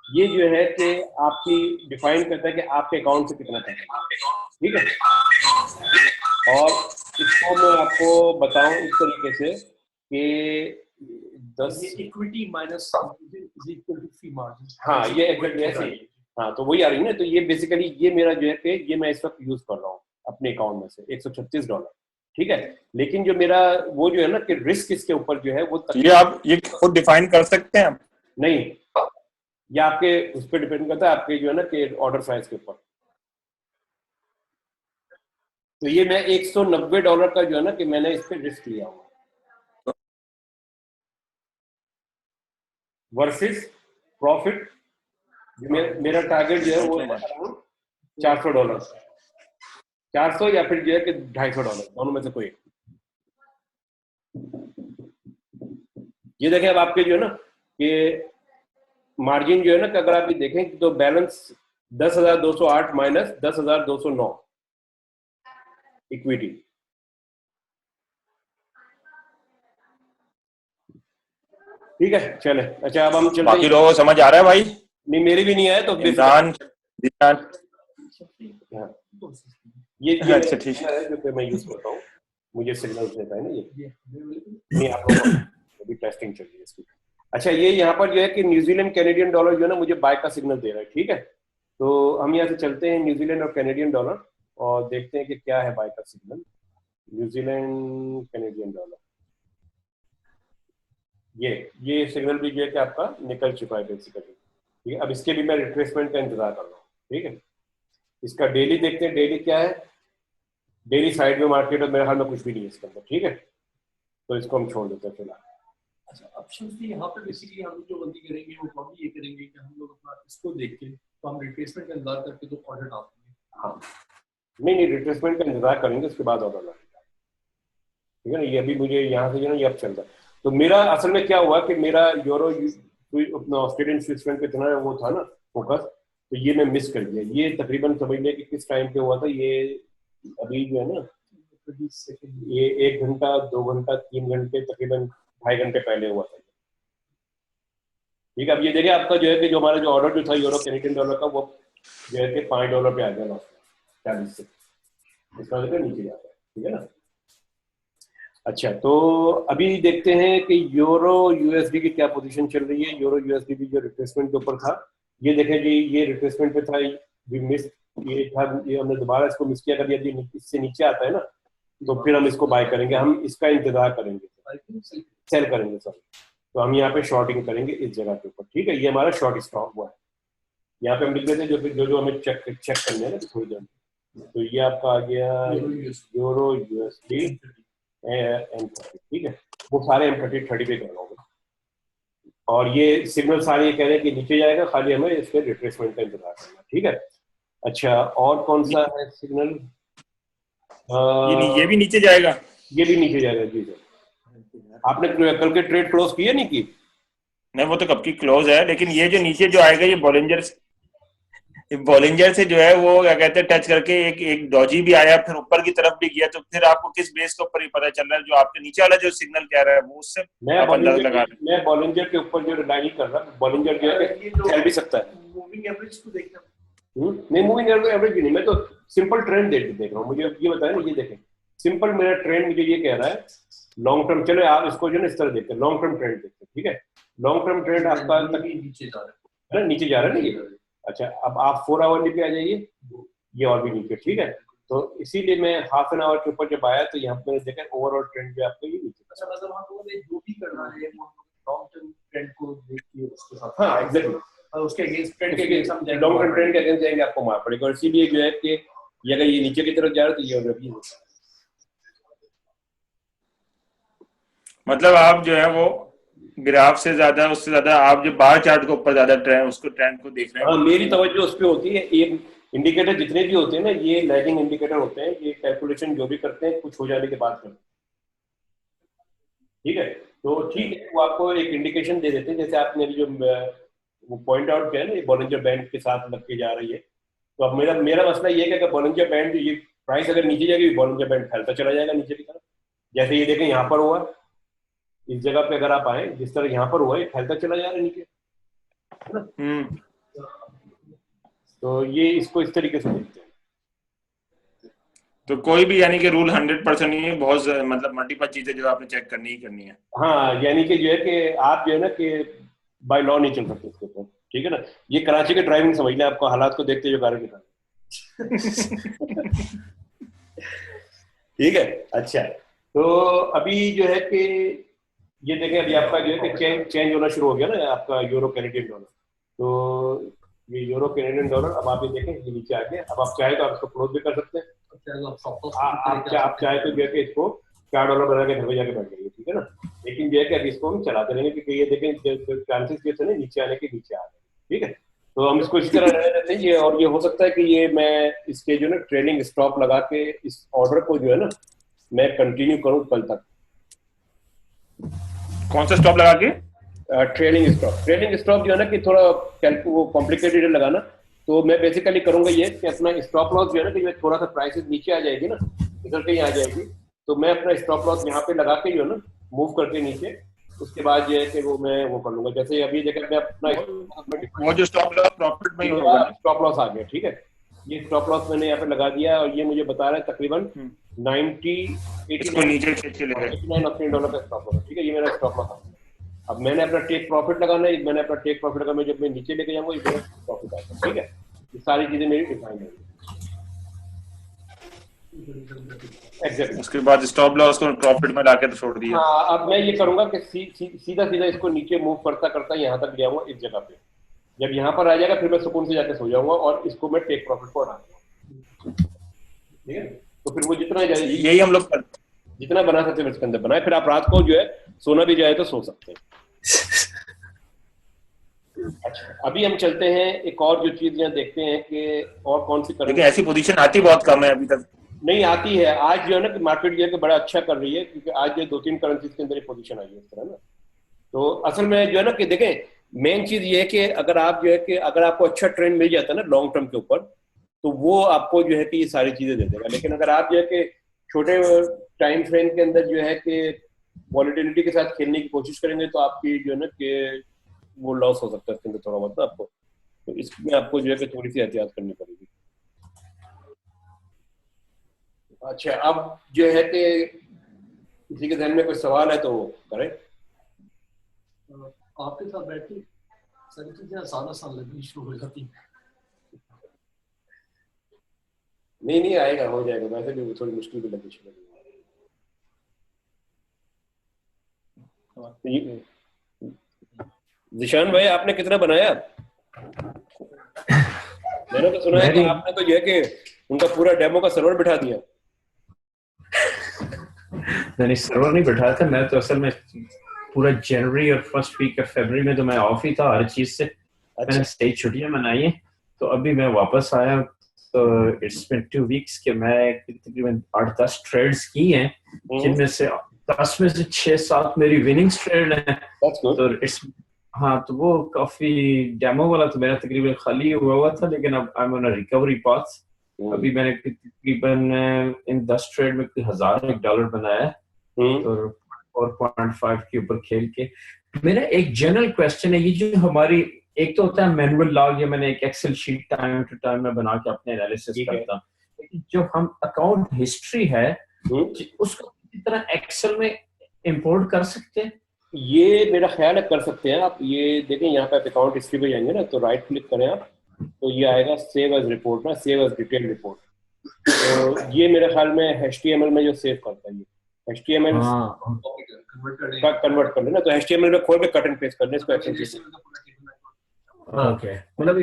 ये जो है कि आपकी डिफाइन करता है कि आपके अकाउंट से कितना पैसा, ठीक है। और इसको मैं आपको बताऊं इस तरीके से कि 10 equity minus is equal to free margin. हाँ ये एग्जैक्टली ऐसे ही। हाँ तो वही आ रही है ना, तो ये बेसिकली ये मेरा जो है कि ये मैं इस वक्त यूज कर रहा हूँ अपने अकाउंट में से $136, ठीक है। लेकिन जो मेरा वो जो है ना कि रिस्क इसके ऊपर जो है वो ये आप ये खुद डिफाइन कर सकते हैं आप? नहीं, ये आपके उस पर डिपेंड करता है, आपके जो है ना कि ऑर्डर साइज के ऊपर। तो ये मैं $190 का जो है ना कि मैंने इस पे रिस्क लिया हुआ वर्सेस प्रॉफिट। मेरा टारगेट जो है वो है अराउंड $400, 400 या फिर जो है कि $250, दोनों में से कोई। ये देखें अब आपके जो है ना कि मार्जिन जो है ना कि अगर आप ये देखें तो बैलेंस 10,208 माइनस 10,209 इक्विटी। ठीक है चले। अच्छा अब हम चलते बाकी लोगों को समझ आ रहा है भाई? नहीं मेरी भी नहीं आया तो इमरान ये अच्छा ठीक है जो मैं यूज करता हूँ, मुझे सिग्नल देता है ना ये नहीं आप लोगों को अभी टेस्टिंग चल रही है इसकी। अच्छा ये यहाँ पर जो है कि न्यूजीलैंड कैनेडियन डॉलर जो है ना मुझे बाय का सिग्नल दे रहा है, ठीक है। तो हम यहाँ से चलते हैं न्यूजीलैंड और कैनेडियन डॉलर और देखते हैं कि क्या है बाय का सिग्नल। न्यूजीलैंड कैनेडियन डॉलर ये सिग्नल भी जो है कि आपका निकल चुका है बेसिकली, ठीक है। अब इसके भी मैं रिट्रेसमेंट का इंतजार कर रहा हूँ, ठीक है। इसका डेली देखते हैं, डेली क्या है। डेली साइड में मार्केट और मेरे हाल में कुछ भी नहीं है इसके अंदर, ठीक है। तो इसको हम छोड़ देते हैं फिलहाल। अच्छा ऑप्शंस भी यहाँ पे बेसिकली हम लोग जो गलती करेंगे वो प्रॉब्लम ये करेंगे कि हम लोग अपना इसको देख के तो हम रिट्रेसमेंट का इंतजार करके तो ऑर्डर डालेंगे। हाँ नहीं रिट्रेसमेंट का इंतजार करेंगे, उसके बाद ऑर्डर लगेगा, ठीक है ना। ये अभी मुझे यहाँ से जो है ना ये अब चल रहा है। तो मेरा असल में क्या हुआ कि मेरा यूरो अपना ऑस्ट्रेलियन स्विस फ्रैंक पे इतना वो था ना फोकस, तो ये मैं मिस कर दिया। ये तकरीबन समझ लिया कि किस टाइम पे हुआ था ये, अभी जो है ना ये 1 घंटा 2 घंटा 3 घंटे तकरीबन 2.5 घंटे पहले हुआ था, ठीक है। अब ये देखिए आपका जो है कि जो हमारा जो ऑर्डर जो था यूरो कैनेडियन डॉलर का वो जो है कि $5 पे आ गया लॉस 40 से, इसका मतलब नीचे जाता है, ठीक है ना। अच्छा तो अभी देखते हैं कि यूरो यूएसडी की क्या पोजीशन चल रही है। यूरो यूएसडी भी जो रिट्रेसमेंट के ऊपर था, ये देखें जी ये रिट्रेसमेंट पे था, ये मिस ये था, ये हमने दोबारा इसको मिस किया। अगर यदि इससे नीचे आता है ना तो फिर हम इसको बाय करेंगे, हम इसका इंतजार करेंगे, सेल करेंगे सॉरी। तो हम यहाँ पे शॉर्टिंग करेंगे इस जगह के ऊपर, ठीक है। ये हमारा शॉर्ट स्टॉक हुआ है, यहाँ पे हम लिख देते हैं जो जो हमें चेक करने हैं ना थोड़ी देर। तो ये आपका आ गया यूरो यूएसडी M30, ठीक है। वो सारे M30 30 पे कर रहा हूँ और ये सिग्नल सारे ये कह रहे हैं कि नीचे जाएगा, खाली हमें इस पर रिट्रेसमेंट का इंतजार करना, ठीक है। अच्छा और कौन सा है सिग्नल? ये भी नीचे जाएगा? ये भी नीचे जाएगा जी सर। आपने कल के ट्रेड क्लोज किए नहीं की? नहीं वो तो कब की क्लोज है, लेकिन ये जो नीचे जो आएगा ये बॉलिंजर से जो है वो क्या कहते हैं टच करके एक डॉजी भी आया, फिर ऊपर की तरफ भी गया। तो फिर आपको किस बेस के ऊपर ही पता चल रहा है जो आपके नीचे वाला जो सिग्नल कह रहा है वो उससे आप अंदाजा लगा रहे हैं? मैं बॉलिंजर के ऊपर जो रिलाई नहीं कर रहा, बॉलिंजर जो है चल भी सकता है। मूविंग एवरेज को देखना नहीं मूविंग एवरेज भी नहीं, मैं तो सिंपल ट्रेंड देख रहा हूँ। मुझे ये बताया ना, ये देखें सिंपल मेरा ट्रेंड मुझे ये कह रहा है लॉन्ग टर्म। चलो आप इसको जो है इस तरह देखते हैं, लॉन्ग टर्म ट्रेंड देखते हैं, ठीक है। लॉन्ग टर्म ट्रेंड आपका नीचे जा रहा है, नीचे जा रहा है ना ये। अच्छा अब आप 4 आवर पे आ जाइए, ये और भी नीचे, ठीक है। तो इसीलिए मैं हाफ एन आवर के ऊपर जब आया तो यहाँ पे मैंने देखा ओवरऑल ट्रेंड जो आपका ये नीचे। अच्छा मतलब हम लोगों ने जो भी करना है वो लॉन्ग टर्म ट्रेंड को देख के उसके साथ हाँ एग्जैक्टली और उसके अगेंस्ट ट्रेंड के अगेंस्ट हम लॉन्ग टर्म ट्रेंड के अगेंस्ट जाएंगे, आपको मार पड़ेगा। और इसीलिए जो है कि ये अगर ये नीचे की तरफ जा रहा है तो ये और भी मतलब आप जो है वो ग्राफ से ज्यादा उससे ज्यादा आप जो बार चार्ट के ऊपर ज्यादा ट्रेंड को देख रहे हैं? हाँ मेरी तवज्जो उस पर होती है। एक इंडिकेटर जितने भी होते हैं ना ये लैगिंग इंडिकेटर होते हैं, ये कैलकुलेशन जो भी करते हैं कुछ हो जाने के बाद करते हैं, ठीक है। तो ठीक है वो आपको एक इंडिकेशन दे देते हैं। जैसे आपने जो वो पॉइंट आउट किया ना ये बॉलिंजर बैंड के साथ लग के जा रही है। तो अब मेरा मसला ये है कि बॉलिंजर बैंड ये प्राइस अगर नीचे जाएगी बॉलिंजर बैंड फैलता चला जाएगा नीचे की तरफ। जैसे ये देखें यहाँ पर हुआ, इस जगह पे अगर आप आए जिस तरह यहाँ पर हुआ ये फैलता चला जा रहा है नीचे, है ना। तो ये इसको इस तरीके से देखते हैं। तो कोई भी यानी कि रूल 100% नहीं है, बहुत मतलब मल्टीपल चीजें जो आपने चेक करनी ही करनी है। हाँ, यानी कि जो है कि आप जो है ना कि बाय लॉ नहीं चल सकते इसके ऊपर, ठीक है ना। ये कराची के ड्राइविंग समझ लें, आपको हालात को देखते हुए गाड़ी निकाल ठीक है। अच्छा, तो अभी जो है कि ये देखें, अभी आपका जो है कि चेंज होना शुरू हो गया ना आपका यूरो कैनेडियन डॉलर। तो ये यूरो कैनेडियन डॉलर, अब आप ये देखें ये नीचे आ गया। अब आप चाहे तो आप इसको क्लोज भी कर सकते हैं। आप चाहे तो जो है कि इसको $4 बना के घर में जाके बैठ जाइए, ठीक है ना। लेकिन जो है कि अभी इसको हम चलाते रहेंगे क्योंकि ये देखें चांसेस ये थे ना नीचे आने के, नीचे आ गए, ठीक है। तो हम इसको इसी तरह रहने देते हैं ये। और ये हो सकता है कि ये मैं इसके जो है ना ट्रेलिंग स्टॉप लगा के इस ऑर्डर को जो है ना मैं कंटिन्यू करूं कल तक। कौन सा स्टॉप लगा के? ट्रेलिंग स्टॉप जो है ना कि थोड़ा वो कॉम्प्लिकेटेड लगाना। तो मैं बेसिकली करूंगा ये कि अपना स्टॉप लॉस जो है ना कि थोड़ा सा प्राइसेस नीचे आ जाएगी ना, इधर कहीं आ जाएगी, तो मैं अपना स्टॉप लॉस यहाँ पे लगा के जो है ना मूव करके नीचे, उसके बाद जो है कि वो मैं वो कर लूंगा। जैसे अभी देखिए मैं अपना वो जो स्टॉप लॉस प्रॉफिट में ही होगा, स्टॉप लॉस आ गया, ठीक है। ये स्टॉप लॉस मैंने यहाँ पे लगा दिया और ये मुझे बता रहा है तकरीबन 90 इसको नीचे खींच के ले गए। $89 का स्टॉप लॉस, ठीक है। ये मेरा स्टॉप लॉस आ गया। अब मैंने अपना टेक प्रॉफिट लगाना है, मैंने अपना टेक प्रॉफिट लगा, मैं जब मैं नीचे लेके जाऊंगा ये मेरा प्रॉफिट आएगा, ठीक है। ये सारी चीजें मेरी डिफाइन है। Exactly. उसके बाद स्टॉप लॉस को प्रॉफिट में लाके तो छोड़ दिया। हाँ, अब मैं ये करूंगा कि सीधा सीधा इसको नीचे मूव करता करता यहाँ तक ले आऊंगा इस जगह पे। जब यहाँ पर आ जाएगा फिर मैं सुकून से जाके सो जाऊंगा और इसको मैं टेक प्रॉफिट को हटा दूंगा, ठीक है। तो फिर वो जितना यही हम लोग जितना बना सकते हैं इसके अंदर बनाए, फिर आप रात को जो है सोना भी जाए तो सो सकते हैं। अच्छा, अभी हम चलते हैं एक और जो चीज यहाँ देखते हैं कि और कौन सी लेकिन ऐसी पोजीशन आती बहुत कम है अभी तक। नहीं आती है। आज जो है ना कि मार्केट जो है कि बड़ा अच्छा कर रही है क्योंकि आज जो 2-3 करेंसीज के अंदर पोजीशन आई है इस तरह ना। तो असल में जो है ना कि देखें, मेन चीज ये है कि अगर आप जो है कि अगर आपको अच्छा ट्रेंड मिल जाता है ना लॉन्ग टर्म के ऊपर, तो वो आपको जो है कि ये सारी चीजें दे देगा। लेकिन अगर आप जो है कि छोटे टाइम फ्रेम के अंदर जो है कि वॉलिटिलिटी के साथ खेलने की कोशिश करेंगे तो आपकी जो है ना कि वो लॉस हो सकता है इसके अंदर थोड़ा बहुत ना आपको। तो इसमें आपको जो है कि थोड़ी सी एहतियात करनी पड़ेगी। अच्छा, अब जो है कि किसी के ध्यान में कोई सवाल है तो करें। आपके साथ बैठ के सारी चीजें आसान लगनी शुरू हो जाती है। नहीं आएगा, हो जाएगा। वैसे भी थोड़ी मुश्किल भी लगनी शुरू होगी। जिशान भाई, आपने कितना बनाया? मैंने तो सुना है कि आपने तो ये कि उनका पूरा डेमो का सर्वर बिठा दिया। नहीं, सर्वर नहीं बिठाया था मैं तो। असल में पूरा जनवरी और फर्स्ट वीक ऑफ फरवरी में तो मैं ऑफ ही था हर चीज से। मैंने स्टेज छुट्टियां मनाई हैं, तो अभी मैं वापस आया। तो इट्स बीन 2 वीक्स के मैं तकरीबन 8-10 ट्रेड्स की हैं, जिनमें से 10 में से 6-7 मेरी विनिंग्स ट्रेड हैं। तो इट्स हाँ, तो वो काफी डेमो वाला तो मेरा तकरीबन खाली हुआ था, लेकिन अब I am on a recovery path. अभी मैंने तकरीबन इन 10 ट्रेड में $1,001 बनाया और 4.5 के ऊपर खेल के। मेरा एक जनरल क्वेश्चन है, ये जो हमारी एक तो होता है मैनुअल लॉग, या मैंने एक Excel sheet time to time में बना के अपने एनालिसिस करता हूँ, लेकिन जो हम अकाउंट हिस्ट्री है उसको किसी तरह एक्सेल में इंपोर्ट कर सकते हैं? ये मेरा ख्याल है कर सकते हैं आप। ये देखें यहाँ पे अकाउंट हिस्ट्री पे जाएंगे ना, तो राइट क्लिक करें आप, तो ये आएगा सेव एज रिपोर्ट ना, सेव एज डिटेल रिपोर्ट। तो ये मेरे ख्याल में HTML में जो सेव करता है, ये HTML कन्वर्ट कर लेना। तो HTML में खोल के कट एंड पेस्ट करना इसको एक्सेल। ओके, मतलब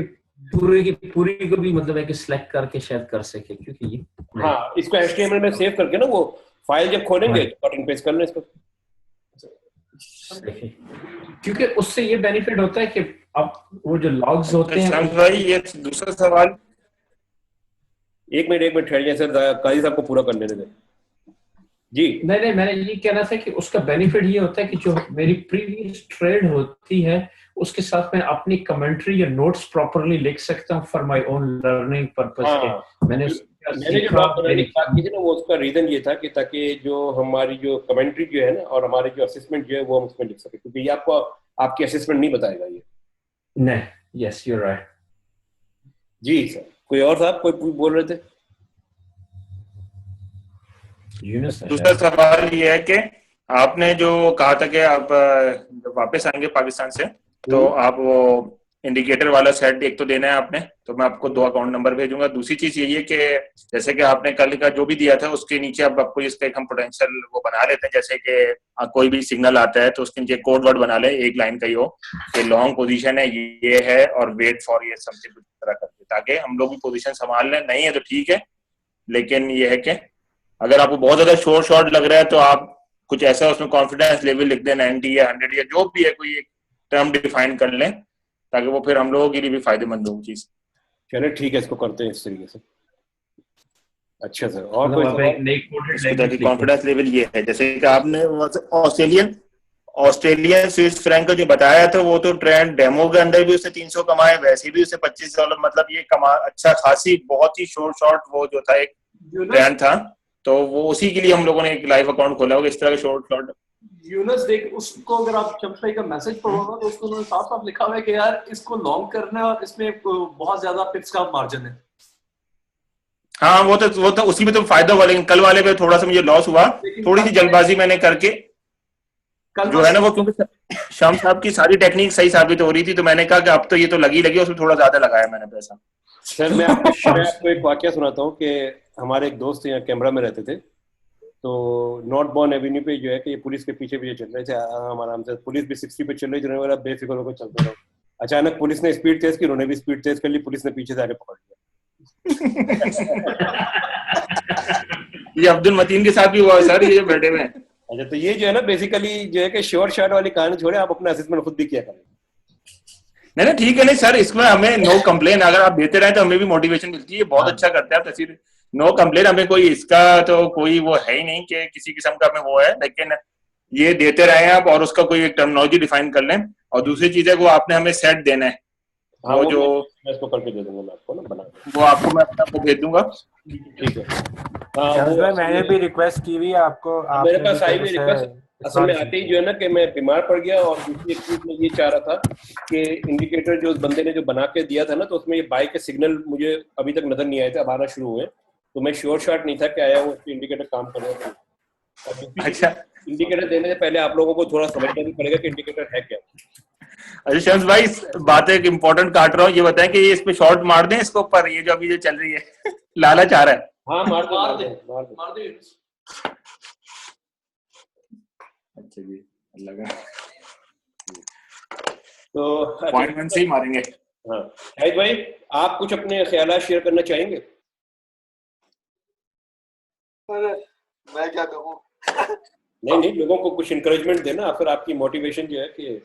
पूरी की पूरी को भी मतलब है कि सिलेक्ट करके शायद कर सके, क्योंकि ये हाँ, इसको HTML में सेव करके ना वो फाइल जब खोलेंगे तो कट एंड पेस्ट करना इसको। क्योंकि उससे ये बेनिफिट होता है कि अब वो जो लॉग्स होते हैं। भाई ये दूसरा सवाल, एक मिनट ठहर जाए सर, काजी साहब को पूरा कर लेने दें जी। नहीं, मैंने ये कहना था कि उसका बेनिफिट ये होता है कि जो मेरी प्रीवियस ट्रेड होती है उसके साथ मैं अपनी कमेंट्री या नोट्स प्रॉपर्ली लिख सकता हूँ for my own learning purpose के। मैंने जो बात बनाने की बात की थी ना, वो उसका रीजन ये था कि ताकि जो हमारी जो कमेंट्री जो है ना और हमारे जो असेसमेंट जो है वो हम उसमें लिख सके, क्योंकि ये आपको आपकी असेसमेंट नहीं बताएगा ये। नहीं, यस यू आर राइट जी सर। कोई और साहब कोई बोल रहे थे? यूनुस है दूसरा शायद। सवाल ये है कि आपने जो कहा था कि आप जब वापस आएंगे पाकिस्तान से तो आप वो इंडिकेटर वाला सेट एक तो देना है आपने, तो मैं आपको 2 अकाउंट नंबर भेजूंगा। दूसरी चीज यही है कि जैसे कि आपने कल का जो भी दिया था उसके नीचे अब आपको इसका एक हम पोटेंशियल वो बना लेते हैं, जैसे कि कोई भी सिग्नल आता है तो उसके नीचे कोड वर्ड बना ले, एक लाइन का ही हो कि लॉन्ग पोजीशन है ये है और वेट फॉर ये समथिंग कुछ तरह करके, ताकि हम लोग भी पोजीशन संभाल लें। नहीं है तो ठीक है, लेकिन ये है कि अगर आपको बहुत ज्यादा शॉर्ट लग रहा है तो आप कुछ ऐसा उसमें कॉन्फिडेंस लेवल लिख दें 90 या 100 या जो भी है, कोई एक टर्म डिफाइन कर लें ताकि वो फिर हम लोगों के लिए भी फायदेमंद हो चीज। चलिए ठीक है, इसको करते हैं इस तरीके से। अच्छा सर, और मतलब कोई आप एक नई कोडेड इसको लैंग्वेज लिखो। कॉन्फिडेंस लेवल ये है, जैसे कि आपने ऑस्ट्रेलियन स्विस फ्रैंक का जो बताया था वो तो ट्रेंड डेमो के अंदर भी उसने 300 कमाए, वैसे भी उसे $25, मतलब ये कमा अच्छा खासी बहुत ही शॉर्ट वो जो था एक ट्रेंड था, तो वो उसी के लिए हम लोगों ने एक लाइव अकाउंट खोला होगा इस तरह का शॉर्ट। यूनस देख, उसको अगर आप चंपई का मैसेज पढ़ोगे तो उसको उन्होंने साफ साफ लिखा हुआ है कि यार इसको लॉन्ग करना है और इसमें बहुत ज्यादा पिप्स का मार्जिन है। हाँ वो तो उसी में तो फायदा हुआ, लेकिन कल वाले पे थोड़ा सा मुझे लॉस हुआ, थोड़ी सी जल्दबाजी मैंने करके जो है ना वो, क्योंकि शाम साहब की सारी टेक्निक सही साबित हो रही थी तो मैंने कहा कि अब तो ये तो लगी उसमें थोड़ा ज्यादा लगाया मैंने पैसा। सर मैं आपको एक वाकया सुनाता हूँ कि हमारे एक दोस्त यहाँ कैमरा में रहते थे, तो नॉर्थ बॉर्न एवेन्यू पे जो है कि ये पुलिस के पीछे चल रहे थे आराम से, पुलिस भी 60 पे चल रही थी, वाला बेफिक्र होकर चलते रहो। अचानक पुलिस ने स्पीड तेज की, उन्होंने भी स्पीड तेज कर ली, पुलिस ने पीछे से आके पकड़ लिया। ये अब्दुल मतीन के साथ भी हुआ सर, ये बैठे में। अच्छा, तो ये जो है ना बेसिकली जो है कि शॉर्ट शॉट वाली कहानी छोड़े, आप अपना असेसमेंट खुद भी किया करें। नहीं ठीक है, नहीं सर इसमें हमें नो कंप्लेन, अगर आप देते रहे तो हमें भी मोटिवेशन मिलती है, बहुत अच्छा करते हैं आप तस्वीर, नो कंप्लेन, हमें कोई इसका तो कोई वो है ही नहीं कि किसी किस्म का हमें वो है, लेकिन ये देते रहे आप और उसका कोई एक टर्मिनोलॉजी डिफाइन कर लें। और दूसरी चीज है वो आपने हमें सेट देना है, वो जो मैं इसको करके दे दूंगा, मैं आपको ना बना वो आपको मैं अपना भेज दूंगा। ठीक है। हाँ, मैंने भी रिक्वेस्ट की हुई आपको, मेरे पास आई हुई रिक्वेस्ट असल में आते ही जो है ना कि मैं बीमार पड़ गया, और दूसरी एक चीज मैं ये चाह रहा था कि इंडिकेटर जो उस बंदे ने जो बना के दिया था ना, तो उसमें ये बाइक के सिग्नल मुझे अभी तक नजर नहीं आए थे, अब आना शुरू हुए, तो मैं श्योर शॉट नहीं था कि आया वो इंडिकेटर काम कर रहा था। अच्छा, इंडिकेटर देने से पहले आप लोगों को थोड़ा समझना भी पड़ेगा कि इंडिकेटर है क्या। अच्छा शम्स भाई, बात एक इम्पोर्टेंट काट रहा हूँ, ये बताएं कि ये इस पे शॉर्ट मार दें इसको ऊपर, ये जो अभी जो चल रही है लालच आ रहा है। हाँ मार दे। अच्छा जी, अल्लाह का तो पॉइंट से ही मारेंगे। हाँ शाहिद भाई, आप कुछ अपने ख्याल शेयर करना चाहेंगे? मैं क्या कहूँ? नहीं, लोगों को कुछ इंकरेजमेंट देना, फिर आपकी मोटिवेशन जो है कि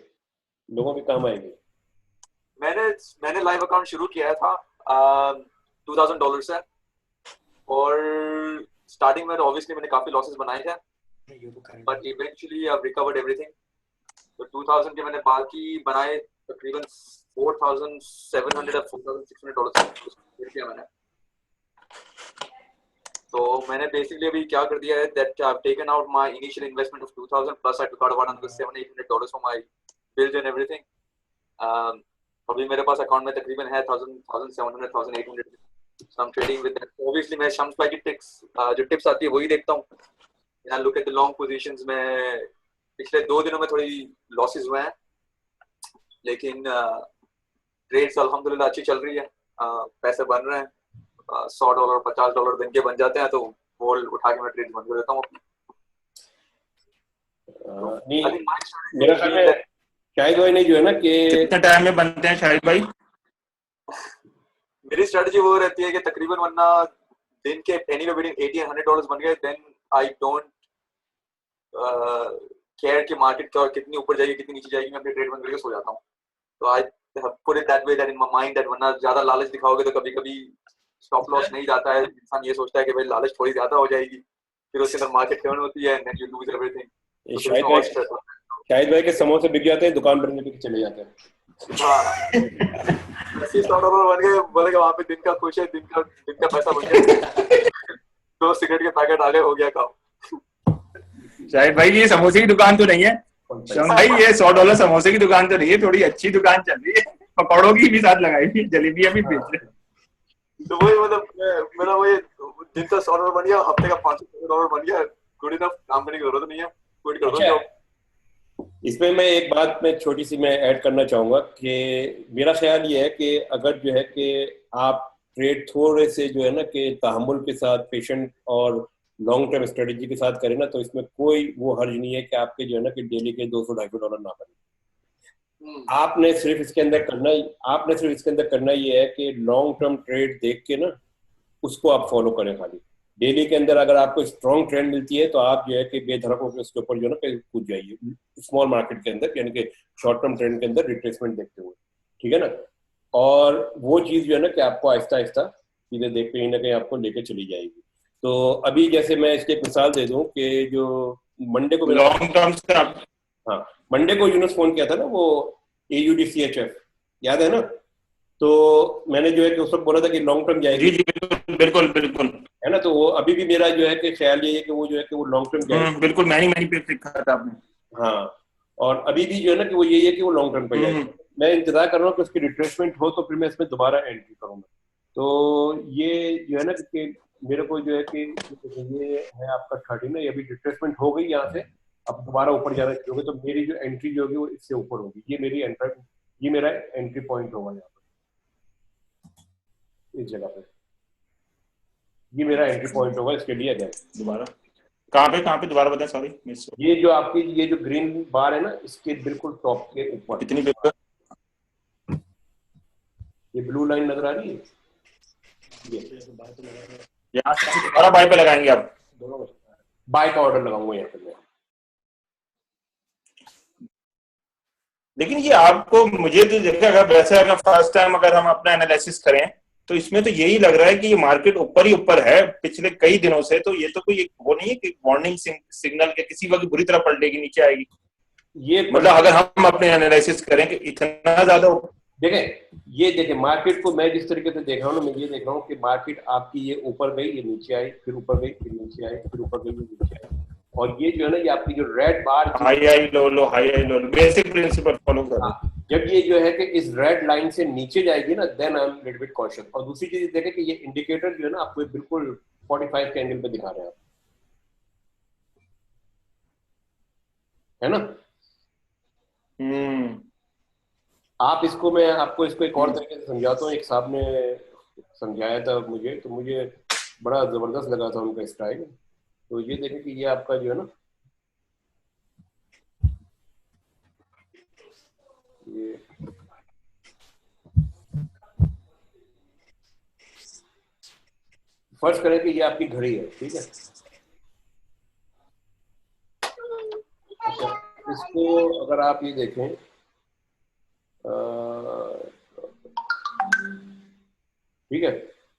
लोगों के काम आएंगे। मैंने लाइव अकाउंट शुरू किया था $2000 से, और स्टार्टिंग में ऑब्वियसली मैंने काफी लॉसेस बनाए थे, but eventually I recovered everything. तो 2000 के मैंने बाकी बनाए तकरीबन $4700 or $4600 किया मैंने। तो मैंने बेसिकली अभी क्या कर दिया है, that I have taken out my initial investment of 2000 plus I took out about another $700-800 for my bills and everything. अभी मेरे पास अकाउंट में तकरीबन है 1700-1800। So I'm trading with that. Obviously मैं शम्स भाई की जो टिप्स आती है वही देखता हूँ। यहाँ look at the long positions में पिछले 2 दिनों में थोड़ी लॉसेस हुए हैं, लेकिन ट्रेड्स अल्हम्दुलिल्लाह अच्छी चल रही है, पैसे बन रहे हैं, $100 $50 दिन के बन जाते हैं, तो वो उठा के मैं ट्रेड बंद कर देता हूँ। मेरा ख्याल में शाहिद भाई ने जो है ना कि कितने टाइम में बनते हैं शाहिद भाई? मेरी स्ट्रेटजी वो रहती है कि तकरीबन वरना दिन के एनीवे बिटवीन $80 and $100 बन गए, देन आई डोंट केयर कि मार्केट का कितनी ऊपर जाएगी कितनी नीचे जाएगी, मैं अपनी ट्रेड बंद करके सो जाता हूँ। तो I put it that way that in my mind that वरना ज्यादा लालच दिखाओगे तो कभी कभी स्टॉप लॉस नहीं जाता है, इंसान ये सोचता है कि भाई लालच थोड़ी ज्यादा हो जाएगी, फिर उसके अंदर मार्केट टर्न होती है and then you lose everything. Shahid भाई के समोसे बिक जाते हैं, दुकान बंद करके चले जाते हैं। $80 बन गए, बोलेगा वहाँ पे दिन का खुश है, दिन का पैसा बन गया, 2 सिगरेट के पैकेट आ गए, हो गया काम। शाहिद भाई ये समोसे की दुकान तो नहीं है भाई, ये $100 समोसे की दुकान तो नहीं है, थोड़ी अच्छी दुकान चल रही है, पकौड़ों की भी साथ लगाई हुई, जलेबियां भी बेच रहे। तो वही मतलब मेरा वही दिन का $100 बन गया, हफ्ते का $500 बन गया, गुड इनफ, काम करने की जरूरत नहीं है, क्विट कर दो अच्छा, जॉब। इसमें मैं एक बात मैं छोटी सी मैं ऐड करना चाहूंगा कि मेरा ख्याल ये है कि अगर जो है कि आप ट्रेड थोड़े से जो है ना कि तहम्मुल के साथ, पेशेंट और लॉन्ग टर्म स्ट्रेटेजी के साथ करें ना, तो इसमें कोई वो हर्ज नहीं है कि आपके जो है ना कि डेली के $200-250 ना करें। आपने सिर्फ इसके अंदर करना ये है कि लॉन्ग टर्म ट्रेड देख के ना उसको आप फॉलो करें खाली। डेली के अंदर अगर आपको स्ट्रॉन्ग ट्रेंड मिलती है तो आप जो है कि बेधड़क होकर उसके ऊपर जो है ना कूद जाइए स्मॉल मार्केट के अंदर, यानी कि शॉर्ट टर्म ट्रेंड के अंदर रिट्रेसमेंट देखते हुए, ठीक है ना। और वो चीज जो है ना कि आपको आहिस्ता आहिस्ता चीजें देख कहीं ना कहीं आपको लेके चली जाएगी। तो अभी जैसे मैं इसकी एक मिसाल दे दूं कि जो मंडे को लॉन्ग टर्म से आप हाँ, मंडे को यूनुस फोन किया था ना, वो AUDCHF, याद है ना। तो मैंने जो है कि उस वक्त बोला था कि लॉन्ग टर्म जी जाएगी, जी बिल्कुल बिल्कुल बिल्कुल है ना। तो वो अभी भी मेरा जो है कि ख्याल ये है कि वो जो है कि वो लॉन्ग टर्म जाएगी। बिल्कुल, मैंने पे लिखा था आपने। हाँ, और अभी भी जो है ना कि वो यही है कि वो लॉन्ग टर्म पे जाएगी। मैं इंतजार कर रहा हूँ कि उसकी रिट्रेसमेंट हो तो फिर मैं इसमें दोबारा एंट्री करूंगा। तो ये जो है ना कि मेरे को जो है कि ये है आपका 13 है, ये अभी रिट्रेसमेंट हो गई यहाँ से, अब दोबारा ऊपर जाना शुरू होगा, तो मेरी जो एंट्री जो होगी वो इससे ऊपर होगी। ये मेरा एंट्री पॉइंट होगा यहाँ पर, इस जगह पे ये मेरा एंट्री पॉइंट होगा इसके लिए। अगेन दोबारा कहाँ पे दोबारा बताएं, सॉरी मिस। ये जो आपकी ये जो ग्रीन बार है ना, इसके बिल्कुल टॉप के ऊपर कितनी पे? ये ब्लू लाइन नजर आ रही है, यहाँ से दोबारा बाय पे लगाएंगे आप? दोनों बाय का ऑर्डर लगाऊंगा यहाँ पे मैं। लेकिन ये आपको, मुझे तो देखा, अगर वैसे अगर फर्स्ट टाइम अगर हम अपना एनालिसिस करें तो इसमें तो यही लग रहा है कि ये मार्केट ऊपर ही ऊपर है पिछले कई दिनों से। तो ये तो कोई वो नहीं है कि वार्निंग सिग्नल के किसी वक्त बुरी तरह पलटेगी, नीचे आएगी। ये मतलब अगर हम अपने एनालिसिस करें कि इतना ज्यादा देखें मार्केट को मैं जिस तरीके से देख रहा हूँ ना, मैं ये देख रहा हूँ कि मार्केट आपकी ये ऊपर गई, ये नीचे आई, फिर ऊपर गई, फिर नीचे आई, फिर ऊपर गई, ये नीचे आई, और ये जो है ना ये आपकी जो रेड बार हाई आई लो लो, हाई आई लो लो, बेसिक प्रिंसिपल फॉलो कर रहे हैं। जब ये जो है कि इस रेड लाइन से नीचे जाएगी ना, then I am little bit cautious. और दूसरी चीज देखें कि ये इंडिकेटर जो है ना आपको बिल्कुल 45 के एंगल पे दिखा रहे हैं, है ना। आप इसको, मैं आपको इसको एक और तरीके से समझाता हूँ। एक साहब ने समझाया था मुझे, तो मुझे बड़ा जबरदस्त लगा था उनका स्टाइल। तो ये देखें कि ये आपका जो है ना, ये फर्ज करें कि ये आपकी घड़ी है, ठीक है। अच्छा, इसको अगर आप ये देखें, ठीक है।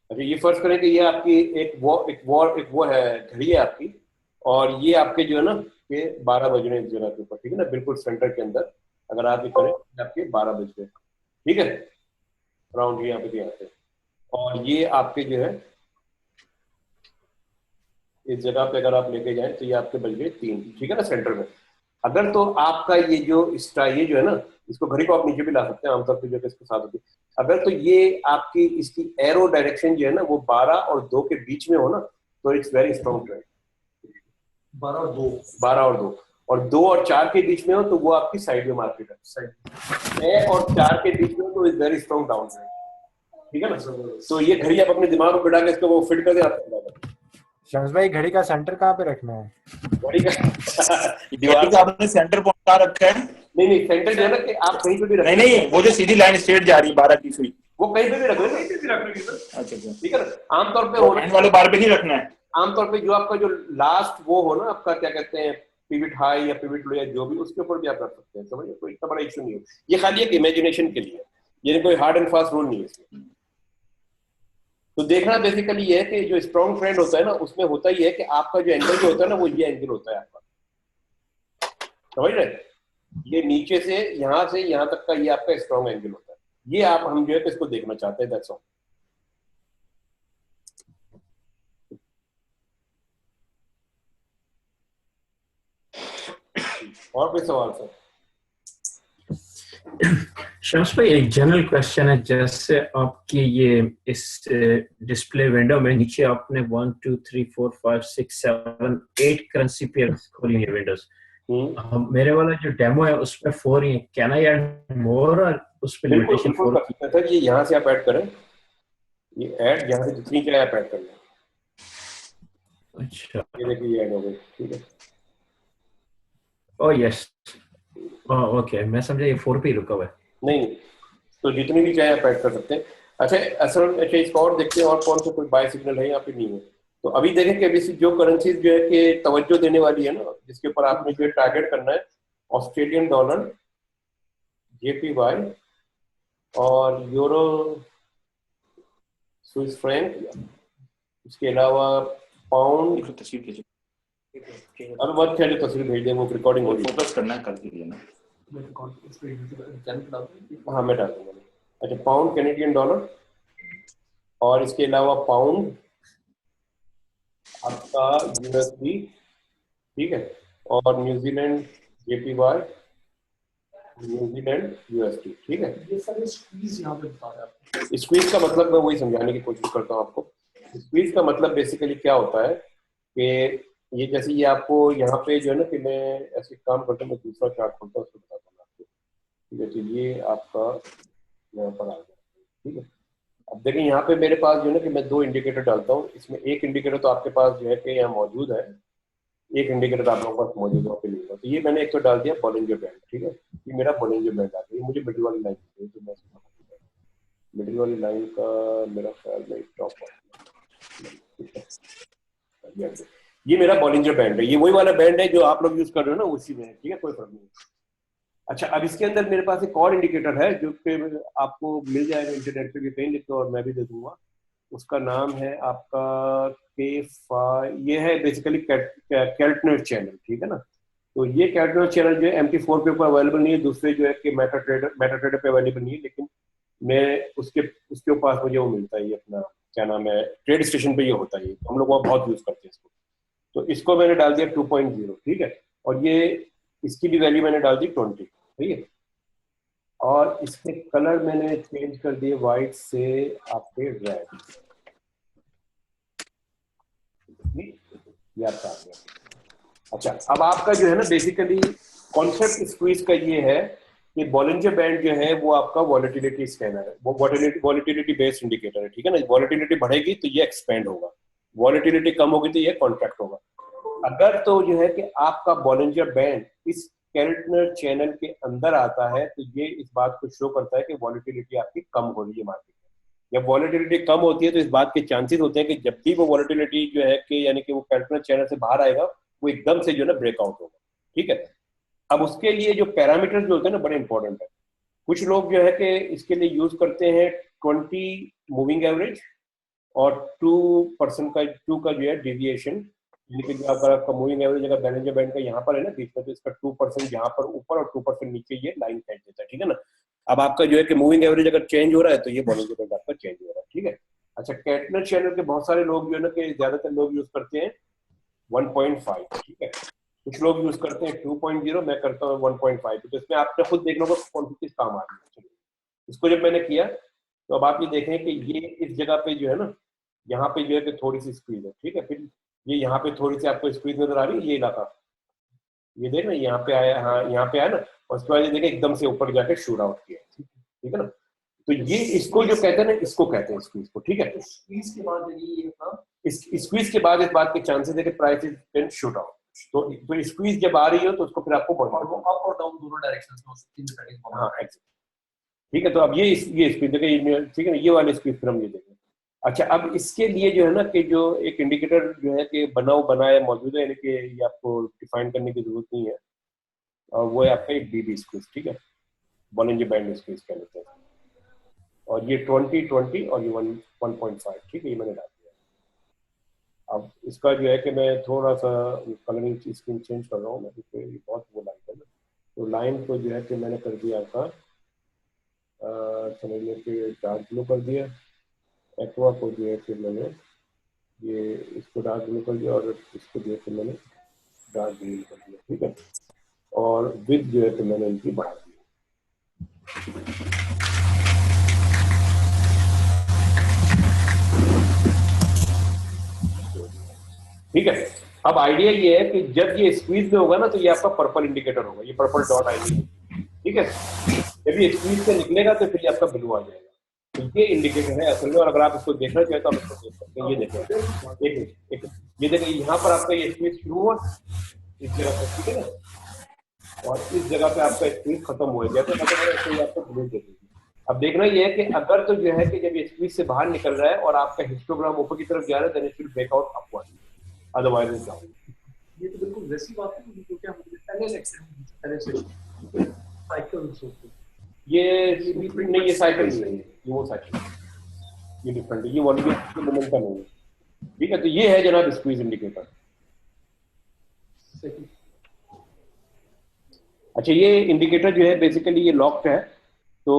अच्छा, ये फर्ज करें कि ये आपकी एक वो है घड़ी है आपकी, और ये आपके जो है ना कि 12 बज रहे हैं इस जगह के ऊपर, ठीक है ना, बिल्कुल सेंटर के अंदर। अगर आप ये करें आपके 12 बज गए, ठीक है, अराउंड यहाँ पे, यहाँ पे। और ये आपके जो है इस जगह पे अगर आप लेके जाएं तो ये आपके बज गए 3, ठीक है ना, सेंटर में। अगर तो आपका ये जो ये जो है ना, इसको घड़ी को आप नीचे भी ला सकते हैं आमतौर पर जो इसके साथ होती है। अगर तो ये आपकी इसकी एरो डायरेक्शन जो है ना वो 12 और 2 के बीच में हो ना, तो इट्स वेरी स्ट्रॉन्ग ट्रेंड। 12 और 2 और 2 और 4 के बीच में हो तो वो आपकी साइड में मार्केट है। 6 और 4 के बीच में तो it's very strong down trend, ठीक है ना। तो ये घड़ी आप अपने दिमाग में बिठा के इसको वो फिट कर दे आपको। शम्स भाई, घड़ी का सेंटर कहाँ पे रखना है? घड़ी का दीवार का आपने सेंटर पॉइंट कहाँ रखा है? नहीं सेंटर जो है ना कि आप कहीं पे भी रख, नहीं वो जो सीधी लाइन स्ट्रेट जा रही है 12 की सुई, वो कहीं पे भी रख लो, कहीं पे भी रख लो। अच्छा, ठीक है ना। आमतौर पे एंड वाले बार पे नहीं रखना है। आमतौर पे जो आपका जो लास्ट वो हो ना, आपका क्या कहते हैं, पिवट हाई या पिवट लो या जो भी, उसके ऊपर भी आप रख सकते हैं, समझिए, कोई इतना बड़ा इशू नहीं है। ये खाली एक इमेजिनेशन के लिए, ये कोई हार्ड एंड फास्ट रूल नहीं है इसमें। तो देखना बेसिकली ये है कि जो स्ट्रॉन्ग ट्रेंड होता है ना, उसमें होता ही है कि आपका जो एंगल जो होता है ना, वो ये एंगल होता है आपका, समझ रहे। ये नीचे से यहाँ तक का ये आपका स्ट्रॉन्ग एंगल होता है। ये आप हम जो है इसको देखना चाहते हैं, दैट्स ऑल। और कोई सवाल सर? शम्स भाई एक जनरल क्वेश्चन है, जैसे आपकी ये इस डिस्प्ले विंडो में नीचे आपने 1 2 3 4 5 6 7 8 करेंसी पेयर खोली है विंडोज। मेरे वाला जो डेमो है उसमें 4 ही है, कैन आई ऐड मोर और उस पे बिल्कुल लिमिटेशन बिल्कुल 4 कर की? सकते हैं। ये यहाँ से आप ऐड करें, ये ऐड यहाँ से जितनी चाहे आप ऐड कर लें। अच्छा, ये देखिए ये ऐड हो गई, ठीक है। ओह यस, ओके, मैं समझा ये 4 पे ही रुका हुआ है। नहीं, तो जितनी भी चाहे आप ऐड कर सकते हैं। अच्छा असल अच्छा इसको और देखते हैं और कौन सा कोई बाय सिग्नल है यहाँ पे नहीं है। तो अभी देखें कि अभी जो करेंसीज जो है कि तवज्जो देने वाली है ना, जिसके ऊपर आपने जो टारगेट करना है, ऑस्ट्रेलियन डॉलर, JPY और यूरो, स्विस फ्रैंक, इसके अलावा पाउंड। तस्वीर खींचो, अब बहुत ख्याल तस्वीर भेज दें, वो रिकॉर्डिंग हो रही है। फोकस करना है कर दीजिए ना। हाँ मैं डाल दूंगा। अच्छा पाउंड कैनेडियन डॉलर और इसके अलावा पाउंड आपका USD, ठीक है, और न्यूजीलैंड JPY, न्यूजीलैंड USD, ठीक है। ये सारे स्क्वीज यहाँ पे बता रहे हैं आपको। स्क्वीज का मतलब मैं वही समझाने की कोशिश करता हूँ आपको। स्क्वीज का मतलब बेसिकली क्या होता है कि ये जैसे ये आपको यहाँ पे जो है ना कि मैं ऐसे काम करता हूँ, मैं दूसरा चार्ट खोलता हूँ उसको बताता हूँ आपको, ठीक है। तो ये आपका यहाँ पर आ गया, ठीक है। अब देखिए यहाँ पे मेरे पास जो है ना कि मैं 2 इंडिकेटर डालता हूँ। इसमें एक इंडिकेटर तो आपके पास जो है कि यहाँ मौजूद है, एक इंडिकेटर आप लोगों के पास मौजूद है मिलेगा। तो ये मैंने एक तो डाल दिया बॉलिंजर बैंड, ठीक है। ये मेरा बॉलिंजर बैंड आ गया, मुझे मिडिल वाली लाइन चाहिए, तो मैं मिडिल वाली लाइन का मेरा ख्याल में टॉप, ये मेरा बॉलिंजर बैंड है। ये वही वाला बैंड है जो आप लोग यूज कर रहे हो ना, उसी में है, ठीक है, कोई फर्क नहीं। अच्छा अब इसके अंदर मेरे पास एक और इंडिकेटर है जो कि आपको मिल जाएगा इंटरनेट पे भी कहीं लिखते, और मैं भी दे दूंगा। उसका नाम है आपका ये है बेसिकली कैल्टनर चैनल, ठीक है ना। तो ये कैल्टनर चैनल जो है MT4 पे ऊपर अवेलेबल नहीं है, दूसरे जो है कि मेटा ट्रेडर पे अवेलेबल नहीं है, लेकिन मैं उसके पास मुझे वो मिलता है, ये अपना क्या नाम है, ट्रेड स्टेशन पे ये होता है, हम लोग वहाँ बहुत यूज करते हैं इसको। तो इसको मैंने डाल दिया 2.0, ठीक है। और ये इसकी भी वैल्यू मैंने डाल दी 20, ठीक है। और इसके कलर मैंने चेंज कर दिए व्हाइट से आपके रेड, ये आपका आ गया। अच्छा अब आपका जो है ना बेसिकली कॉन्सेप्ट स्क्वीज का ये है कि बॉलिंजर बैंड जो है वो आपका वॉलेटिलिटी स्कैनर है, वो वॉलेटिलिटी बेस्ड इंडिकेटर है, ठीक है ना। वॉलेटिलिटी बढ़ेगी तो ये एक्सपेंड होगा, वॉलेटिलिटी कम होगी तो ये कॉन्ट्रैक्ट होगा। अगर तो जो है कि आपका बॉलिंजर बैंड इस कैल्टनर चैनल के अंदर आता है तो ये इस बात को शो करता है कि वॉलेटिलिटी आपकी कम हो रही है मार्केट में। जब वॉलेटिलिटी कम होती है तो इस बात के चांसेस होते हैं कि जब भी वो वॉलेटिलिटी जो है कि यानी कि वो कैल्टनर चैनल से बाहर आएगा, वो एकदम से जो है ना ब्रेकआउट होगा, ठीक है। अब उसके लिए जो पैरामीटर्स जो होते हैं ना बड़े इंपॉर्टेंट है। कुछ लोग जो है कि इसके लिए यूज करते हैं 20 मूविंग एवरेज और 2% का 2 का जो है डेविएशन, लेकिन जो अगर आपका मूविंग एवरेज अगर बैलेंजर बैंड का यहाँ पर है ना बीच में, तो इसका 2% यहाँ पर ऊपर और 2% नीचे ये लाइन खींच देता है, ठीक है ना। अब आपका जो है कि मूविंग एवरेज अगर चेंज हो रहा है तो ये बॉलिंजर बैंड आपका चेंज हो रहा है, ठीक है। अच्छा कैल्टनर चैनल के बहुत सारे लोग जो है ना कि ज्यादातर लोग यूज करते हैं 1.5, ठीक है। कुछ लोग यूज करते हैं 2.0, मैं करता हूँ 1.5। तो इसमें आपने खुद देख लो कौन सी चीज काम आ रही है। इसको जब मैंने किया तो अब आप ये देखें कि ये इस जगह पे जो है ना, यहाँ पे जो है कि थोड़ी सी स्क्वीज है, ठीक है। फिर ये यहाँ पे थोड़ी सी आपको स्क्वीज नजर आ रही है, ये इलाका ये देख ना यहाँ पे आया, हाँ यहाँ पे आया ना, और उसके बाद ये देखें एकदम से ऊपर जाके शूट आउट किया, ठीक है ना। तो ये इसको जो कहते हैं ना, इसको कहते हैं स्क्वीज को, ठीक है। स्क्वीज के बाद ये था, इस स्क्वीज के बाद इस बात के चांसेस है कि प्राइस कैन शूट आउट। तो स्क्वीज जब आ रही हो तो उसको फिर आपको अप और डाउन दोनों डायरेक्शंस में हो सकती है। हाँ ठीक है। तो अब ये स्क्वीज देखिए, ठीक है ना, ये वाले स्क्वीज फिर हम ये देखें। अच्छा अब इसके लिए जो है ना कि जो एक इंडिकेटर जो है कि बनाया मौजूद है, यानी कि ये आपको डिफाइन करने की जरूरत नहीं है, और वो है आपका एक BB स्क्वीज, ठीक है, बॉलिंजर बैंड स्क्वीज कह लेते हैं। और ये 20 और ये 1.5, ठीक है, ये मैंने डाल दिया। अब इसका जो है कि मैं थोड़ा सा कलरिंग स्कीम चेंज कर रहा हूँ मैं, क्योंकि बहुत वो लाइन है ना। तो लाइन को जो है कि मैंने कर दिया आपका समझ लो कि डार्क ब्लू कर दिया। एक्वा को जो है कि मैंने ये इसको डार्क ब्लू कर दिया, और इसको जो है कि मैंने डार्क ग्रीन कर दिया, ठीक है। और विथ जो है कि मैंने इनकी बढ़ा दी। ठीक है। अब आइडिया ये है कि जब ये स्क्वीज में होगा ना तो ये आपका पर्पल इंडिकेटर होगा, ये पर्पल डॉट आएगी, ठीक है। जब ये स्क्वीज से निकलेगा तो फिर ये आपका ब्लू आ जाएगा। तो ये इंडिकेटर है असल में, और अगर आप इसको देखना चाहें तो आप इसको देख सकते हैं। ये देखो, ये देखिए यहाँ पर आपका ये स्क्वीज शुरू हुआ इस जगह पर, ठीक है ना, और इस जगह पे आपका स्क्वीज खत्म हुआ, जैसे खत्म हो तो ये आपको ब्लू देगी। अब देखना ये है कि अगर तो जो है कि जब ये स्क्वीज से बाहर निकल रहा है और आपका हिस्टोग्राम ऊपर की तरफ जा रहा है, then it will break out upward, otherwise it down. ये तो बिल्कुल वैसी बात है जो कि हम पहले लेक्चर पहले से साइकिल्स होते हैं। ये नहीं, ये साइकिल नहीं है, ये वो साइकिल, ये डिफरेंट है, ये वॉल्यूम मोमेंटम नहीं है, ठीक है। तो ये है जनाब स्क्वीज इंडिकेटर। अच्छा, ये इंडिकेटर जो है बेसिकली ये लॉक्ड है, तो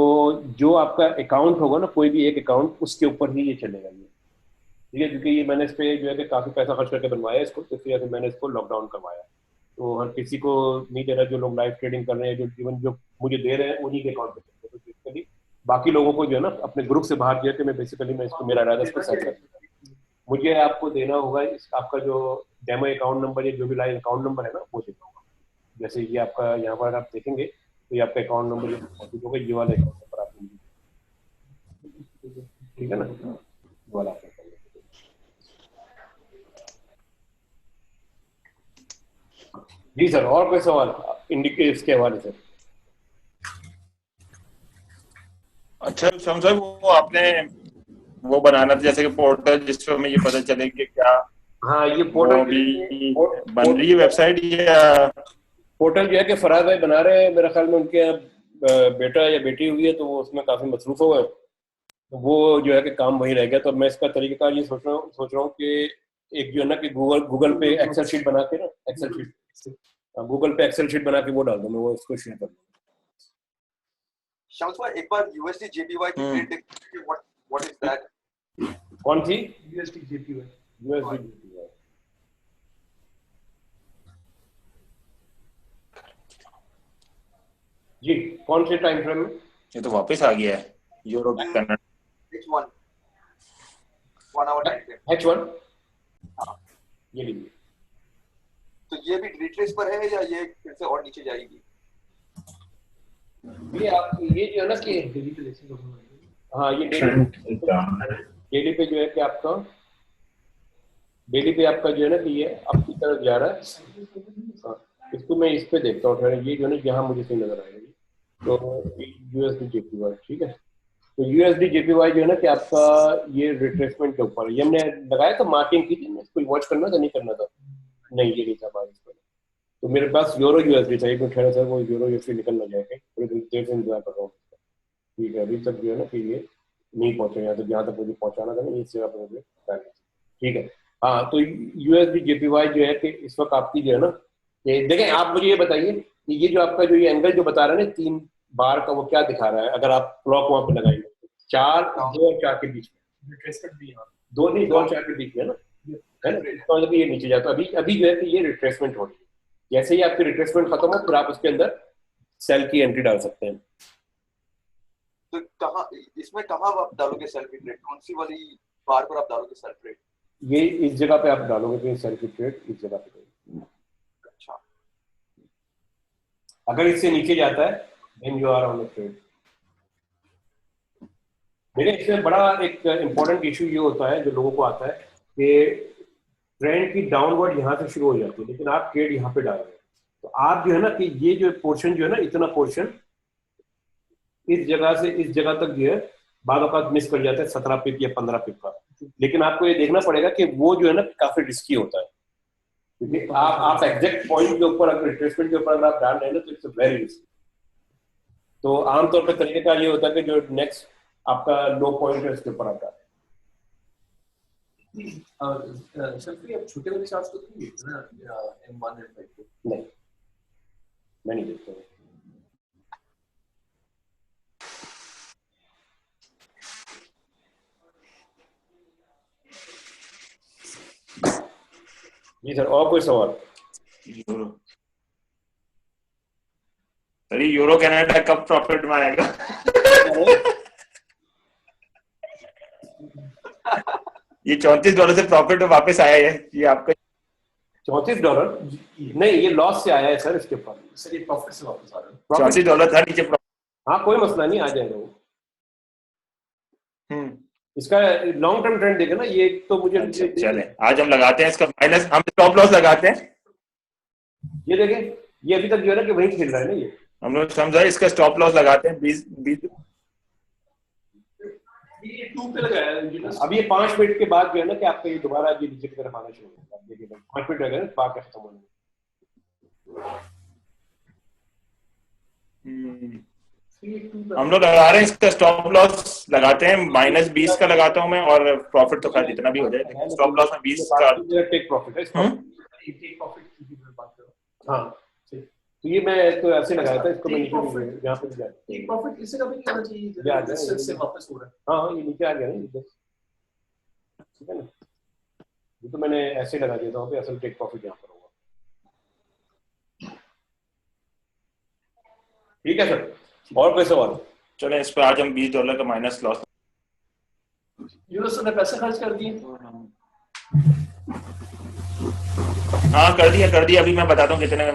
जो आपका अकाउंट होगा ना, कोई भी एक अकाउंट, उसके ऊपर ही ये चलेगा ये, ठीक है। क्योंकि ये मैंने इस पे जो है कि काफी पैसा खर्च करके बनवाया इसको, तो इसलिए मैंने इसको लॉकडाउन करवाया। तो हर किसी को नहीं दे रहा, जो लोग लाइव ट्रेडिंग कर रहे हैं, जो इवन जो मुझे दे रहे हैं उन्हीं के अकाउंट पे चलते हैं। तो बेसिकली बाकी लोगों को जो है ना अपने ग्रुप से बाहर दिया कि मैं बेसिकली मैं इसको, मेरा इरादा इसको सेट कर, मुझे आपको देना होगा आपका जो डेमो अकाउंट नंबर या जो भी लाइव अकाउंट नंबर है ना, वो देना होगा। जैसे ये आपका यहाँ पर आप देखेंगे तो ये आपका अकाउंट नंबर जो मौजूद होगा, ये वाला अकाउंट नंबर आप मुझे, ठीक है ना, ये वाला आपका। जी सर, और कोई सवाल इंडिकेटर्स के हवाले से? अच्छा श्याम साहब, वो आपने वो बनाना था जैसे कि पोर्टल जिसपे हमें ये पता चले कि क्या, हाँ, ये पोर्टल भी बन रही है वेबसाइट, या पोर्टल जो है कि फराज भाई बना रहे हैं, मेरे ख्याल में उनके बेटा या बेटी हुई है तो वो उसमें काफी मसरूफ हो गए, तो वो जो है कि काम वही रह गया। तो मैं इसका तरीका ये सोच रहा हूँ कि एक जो है ना कि गूगल पे एक्सेल शीट बना के ना, गूगल पे एक्सेल शीट बना के वो डाल दूं, मैं वो इसको शेयर कर दूं। शम्स भाई, एक बार USD JPY की रेट देखिए, व्हाट इज दैट? कौन सी? USD JPY। USD JPY। जी, कौन से टाइम फ्रेम में? ये तो वापस आ गया है euro Canada H1 1 hour time frame. H1, ये लीजिए। तो ये भी रिट्रेस पर है या ये फिर से और नीचे जाएगी? ये आप ये जो है ना कि डेली पे लेक्चर होगा। हाँ, ये डेली पे जो है कि आपका डेली पे आपका जो है ना कि ये आपकी तरफ जा रहा है। हाँ, इसको मैं इस पे देखता हूँ, ये जो है ना यहाँ मुझे सही नजर आएगा। तो USD JPY, ठीक है। तो USD JPY जो है ना कि आपका ये रिट्रेसमेंट के ऊपर, ये हमने लगाया था, मार्किंग की थी, इसको वॉच करना था नहीं करना था, नहीं ये नहीं था बात इस पर। तो मेरे पास यूरो USD था, एक मिनट ठहरा सर, वो यूरो USD निकल ना जाएगा, थोड़ी देर से इंतजार कर रहा हूँ, ठीक है। अभी तक जो है ना कि ये नहीं पहुंचे यहाँ तक, जहाँ तक मुझे पहुंचाना था ना, इस जगह पर मुझे, ठीक है। हाँ, तो USD JPY जो है कि इस वक्त आपकी जो है ना, देखें आप मुझे ये बताइए कि ये जो आपका जो ये एंगल जो बता रहा है ना 3 बार का, वो क्या दिखा रहा है? अगर आप क्लॉक वहां पे लगाएंगे 4, 2 और 4 के बीच में, रिट्रेसमेंट भी है, 2 नहीं 2 और 4 के बीच में है ना, है ना। तो मतलब ये नीचे जाता है, अभी जो है कि ये रिट्रेसमेंट हो रही है। जैसे ही आपकी रिट्रेसमेंट खत्म हो, फिर आप उसके अंदर सेल की एंट्री डाल सकते हैं। तो कहाँ आप डालोगे सेल की ट्रेड? कौन सी वाली बार पर आप डालोगे सेल ट्रेड? ये इस जगह पे आप डालोगे कि सेल की ट्रेड इस जगह पे। अच्छा, अगर इससे नीचे जाता है then you are on the trade. देखिए, इसमें बड़ा एक इम्पोर्टेंट इशू ये होता है जो लोगों को आता है कि ट्रेंड की डाउनवर्ड यहाँ से शुरू हो जाती है, लेकिन आप ट्रेड यहाँ पे डाल रहे हैं। तो आप जो है ना कि ये जो पोर्शन जो है ना, इतना पोर्शन इस जगह से इस जगह तक जो है बाद औकात मिस कर जाता है 17 पिप या 15 पिप का। लेकिन आपको ये देखना पड़ेगा कि वो जो है ना काफी रिस्की होता है, क्योंकि आप एग्जैक्ट पॉइंट के ऊपर अगर रिट्रेसमेंट के ऊपर अगर आप डाल रहे हैं ना, तो इट्स वेरी रिस्की। तो आमतौर पर तरीका ये होता है कि जो नेक्स्ट आपका लो पॉइंट है उसके ऊपर आप डालें। शर्फी, अब छोटे वाले चार्ट्स को नहीं देखते ना, M1 M5 को? नहीं, मैं नहीं देखता हूँ। जी सर, और कोई सवाल? यूरो, अरे यूरो कनाडा कब प्रॉफिट में आएगा? ये $34 से प्रॉफिट में वापस आया है, ये आपका $34 नहीं, ये लॉस से आया है सर इसके ऊपर। सर ये प्रॉफिट से वापस आ रहा है। $84 था नीचे। हाँ कोई मसला नहीं, आ जाएगा वो। इसका लॉन्ग टर्म ट्रेंड देखे ना, ये तो मुझे अच्छा, चले आज हम लगाते हैं इसका माइनस, हम स्टॉप लॉस लगाते हैं। ये देखें, ये अभी तक जो है ना कि वही खेल रहा है ना, ये हम लोग समझा, इसका स्टॉप लॉस लगाते हैं 20 ये 2 पे लगाया है। अब ये 5 मिनट के बाद जो है ना कि आपका ये दोबारा ये नीचे की तरफ आना शुरू होगा। देखिए 5 मिनट रहेगा ना बात खत्म होने में। हम लोग लगा रहे हैं इसका स्टॉप लॉस लगाते हैं -20 का लगाता हूं मैं, और प्रॉफिट तो खैर जितना भी हो जाए, स्टॉप लॉस में 20 का टेक प्रॉफिट है। टेक प्रॉफिट की भी बात करो। हाँ तो ये मैं तो ऐसे लगाया था, इसको मैं नीचे यहाँ पे भी जाता टेक प्रॉफिट इससे कभी नहीं आना चाहिए, से वापस हो रहा है। हाँ ये नीचे आ गया ना इधर, ठीक है ना। ये तो मैंने ऐसे लगा दिया था वहाँ पे, असल टेक प्रॉफिट यहाँ पर होगा। ठीक है सर, और कोई सवाल? चले इस पे आज हम $20 का माइनस लॉस। यूरोस ने पैसे खर्च कर दिए। हाँ कर दिया, अभी मैं बताता हूँ कितने में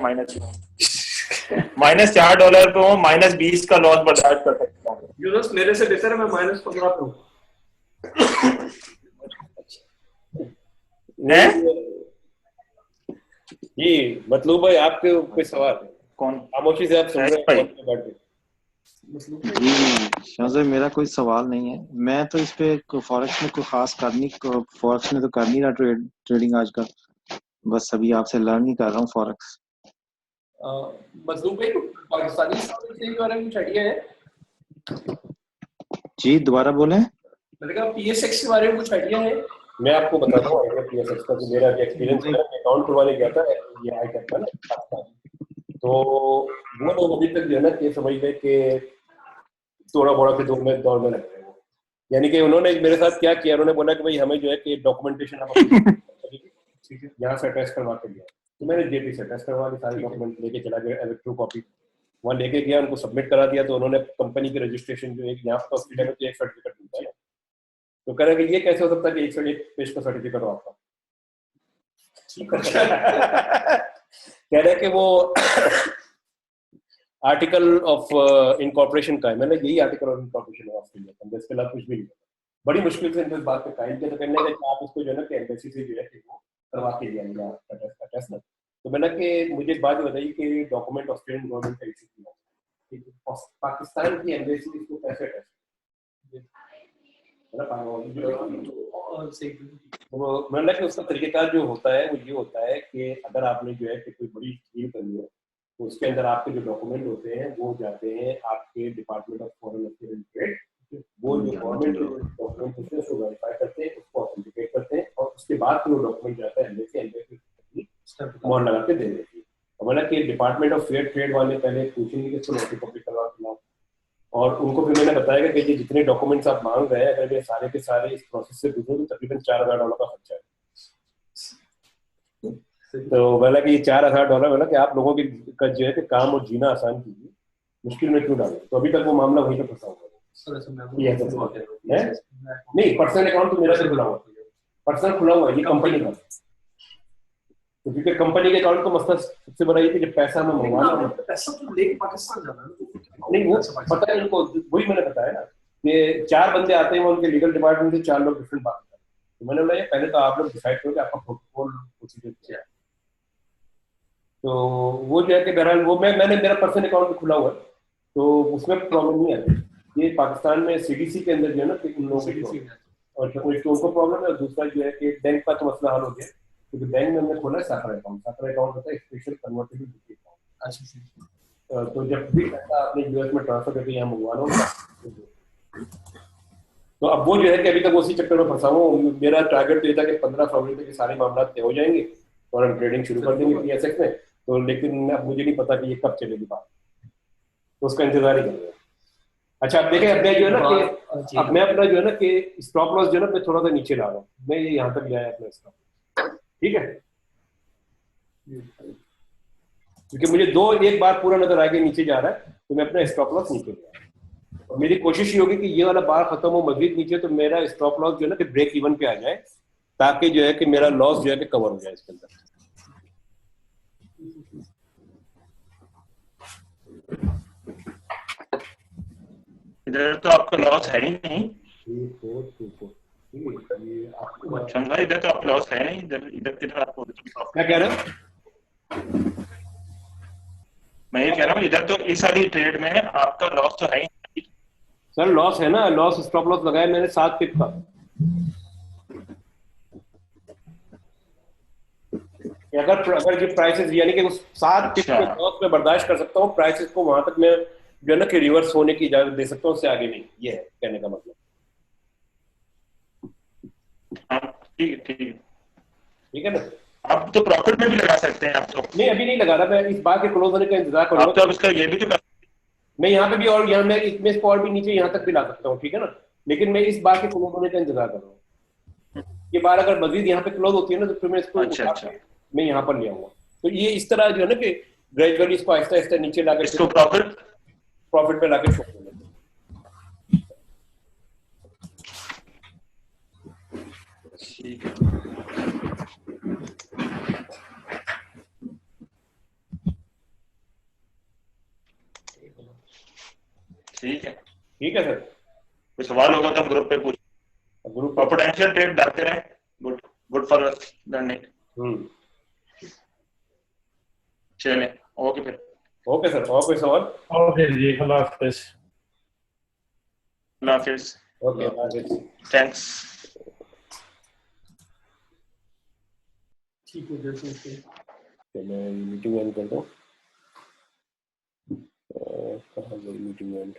माइनस $4 पे हूँ, -20 का लॉस बर्दाश्त कर सकता हूँ। यूरोस मेरे से बेहतर है, मैं -15 पे हूँ। जी मतलब भाई आपके कोई सवाल है? कौन? खामोशी से आप सुन रहे हैं। जी शाहज़ाद, मेरा कोई सवाल नहीं है। मैं तो इस पे फॉरेक्स में कोई खास फॉरेक्स में तो कर नहीं रहा ट्रेडिंग आजकल, बस अभी आपसे लर्न ही कर रहा हूँ फॉरेक्स। मजलूम भाई पाकिस्तानी के बारे में कुछ आइडिया है? जी दोबारा बोलें। मैंने कहा PSX के बारे में कुछ आइडिया है? मैं आपको बताता हूँ आइडिया PSX का, जो मेरा एक्सपीरियंस है। अकाउंट खुलवाने गया था ये हाईटेक का ना, तो वो लोग अभी तक जो है ना ये समझ गए कि थोड़ा बड़ा के दौर में लग रहे हैं वो। यानी कि उन्होंने मेरे साथ क्या किया, उन्होंने बोला कि भाई हमें जो है कि डॉक्यूमेंटेशन आप यहाँ से अटैच करवा के लिया। तो मैंने JP से अटैच करवा के सारे डॉक्यूमेंट लेके चला गया, इलेक्ट्रो कॉपी वहाँ लेके गया, उनको सबमिट करा दिया। तो उन्होंने कंपनी की रजिस्ट्रेशन जो एक यहाँ पर ऑस्ट्रेलिया में एक सर्टिफिकेट मिलता है, तो कह रहे कि ये कैसे हो सकता है कि 101 पेज का सर्टिफिकेट हो आपका। कह रहे कि वो आर्टिकल ऑफ इनकॉर्पोरेशन का है। मैंने यही आर्टिकल ऑफ इनकॉर्पोरेशन है ऑस्ट्रेलिया का, इसके अलावा कुछ भी नहीं। बड़ी मुश्किल से इस बात पे कायम किया, तो कहने लगे कि आप इसको जो है ना कि एम्बेसी से जो है वो करवा के लिया टेस्ट ना। तो मैंने कि मुझे एक बात बताइए कि डॉक्यूमेंट ऑस्ट्रेलियन गवर्नमेंट का इशू किया, पाकिस्तान की एम्बेसी इसको कैसे टेस्ट? तो मैंने कि उसका तरीकेकार जो होता है वो ये होता है कि अगर आपने जो है कि कोई बड़ी डील करनी है, तो उसके अंदर आपके जो डॉक्यूमेंट होते हैं वो जाते हैं आपके department of foreign affairs and trade. वो जो गवर्नमेंट डॉक्यूमेंट होते हैं उसको वेरीफाई करते हैं, उसको ऑथेंटिकेट करते हैं, और उसके बाद वो डॉक्यूमेंट जाता है एम्बेसी मोहर लगा के दे देती है। और मतलब कि डिपार्टमेंट ऑफ फेयर ट्रेड वाले पहले पूछेंगे कि इसको नोटिस कॉपी करवा के लाओ, और उनको फिर मैंने बताया कि ये जितने डॉक्यूमेंट्स आप मांग रहे हैं अगर ये सारे के सारे इस प्रोसेस से गुजरे तो तकरीबन $4000 का खर्चा है। तो बोला कि ये $4000 बोला कि आप लोगों की जो है कि काम और जीना आसान कीजिए, मुश्किल में क्यों डालें। तो अभी तक वो मामला वहीं पर फंसा हुआ है। नहीं पर्सनल अकाउंट तो मेरा से खुला हुआ, पर्सनल खुला हुआ है, ये कंपनी का। तो क्योंकि कंपनी के अकाउंट का मसला सबसे बड़ा ये कि जब पैसा हमें मंगवाना पैसा तो लेके पाकिस्तान जाना है। नहीं वो पता है इनको, वही मैंने बताया ना कि 4 बंदे आते हैं, उनके लीगल डिपार्टमेंट से 4 लोग डिफरेंट बात करते हैं। तो मैंने बोला पहले तो आप लोग डिसाइड करो कि आपका प्रोटोकॉल प्रोसीजर क्या है। तो वो जो है कि बहरहाल वो मैंने मेरा पर्सनल अकाउंट खुला हुआ है, तो उसमें प्रॉब्लम नहीं आती। ये पाकिस्तान में CDC के अंदर जो है ना कि उन लोगों को उनको प्रॉब्लम है। और दूसरा जो है कि बैंक का तो मसला हल हो गया, क्योंकि बैंक में हमने खोला है साखर अकाउंट होता है स्पेशल कन्वर्टेबल अकाउंट। तो जब भी पैसा आपने US में ट्रांसफर करके यहाँ मंगवाना होगा, तो अब वो जो है कि अभी तक उसी चक्कर में फंसा हूँ। मेरा टारगेट तो ये था कि 15 फरवरी तक सारे मामला तय हो जाएंगे और हम ट्रेडिंग शुरू कर देंगे PSX में। तो लेकिन अब मुझे नहीं पता कि ये कब चलेगी बात, तो उसका इंतजार ही कर रहे हैं। अच्छा अब देखें, अब मैं जो है ना कि अब मैं अपना जो है ना कि स्टॉप लॉस जो है ना मैं थोड़ा सा नीचे ला रहा हूँ। मैं ये यहाँ तक ले आया अपना स्टॉप, ठीक है, क्योंकि मुझे एक बार पूरा नजर आके नीचे जा रहा है, तो मैं अपना स्टॉप लॉस नीचे ले आया। और मेरी कोशिश ये होगी कि ये वाला बार खत्म हो मजीद नीचे, तो मेरा स्टॉप लॉस जो है ना कि ब्रेक इवन पे आ जाए, ताकि जो है कि मेरा लॉस जो है कि कवर हो जाए इसके अंदर। इधर तो आपका लॉस है ही नहीं 3424 ये आपको शंघाई, इधर तो आपका लॉस है नहीं, इधर इधर किधर आपको क्या कह रहे हो? मैं ये कह रहा हूँ इधर तो इस वाली ट्रेड में आपका लॉस तो है ही नहीं। सर लॉस है ना, लॉस स्टॉप लॉस लगाया मैंने 7 पिप का। अगर जो प्राइसेस यानी कि उस 7 पिप अच्छा। के लॉस में बर्दाश्त कर सकता हूँ, प्राइसेस को वहां तक मैं जो है ना कि रिवर्स होने की इजाजत दे सकता हूँ, उससे आगे नहीं। ये है कहने का मतलब। हाँ ठीक है ठीक है। ठीक है ना? आप तो प्रॉफिट में भी लगा सकते हैं आप तो। नहीं अभी नहीं लगा रहा, मैं इस बार के क्लोज होने का इंतजार आप तो करूंगा। अब इसका ये भी तो कर, मैं यहाँ पे भी और यहाँ मैं इसमें इसको और भी नीचे यहाँ तक भी ला सकता हूँ, ठीक है ना? लेकिन मैं इस बार के क्लोज होने का इंतजार कर रहा हूँ। ये बार अगर मजीद यहाँ पे क्लोज होती है ना तो फिर मैं इसको अच्छा उठा अच्छा, के मैं यहाँ पर ले आऊंगा। तो ये इस तरह जो है ना कि ग्रेजुअली इसको आहिस्ता आहिस्ता नीचे लाकर इसको प्रॉफिट प्रॉफिट पे लाके छोड़ देंगे। ठीक है। ठीक है, ठीक है सर। कोई सवाल होगा तो हम ग्रुप पे पूछ, ग्रुप और पोटेंशियल ट्रेड डालते रहे। Good good for learning. चलें, ओके फिर। ओके सर, और कोई सवाल? ओके जी, अल्लाह हाफिज। अल्लाह हाफिज। Okay thanks. ठीक हो गया ठीक है। मैं मीटिंग एंड करता हूँ। कहाँ गई meeting end?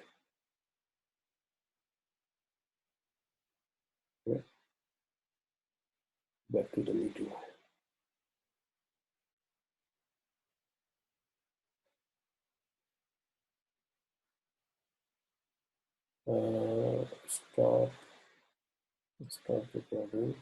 Back to the meeting. Stop recording.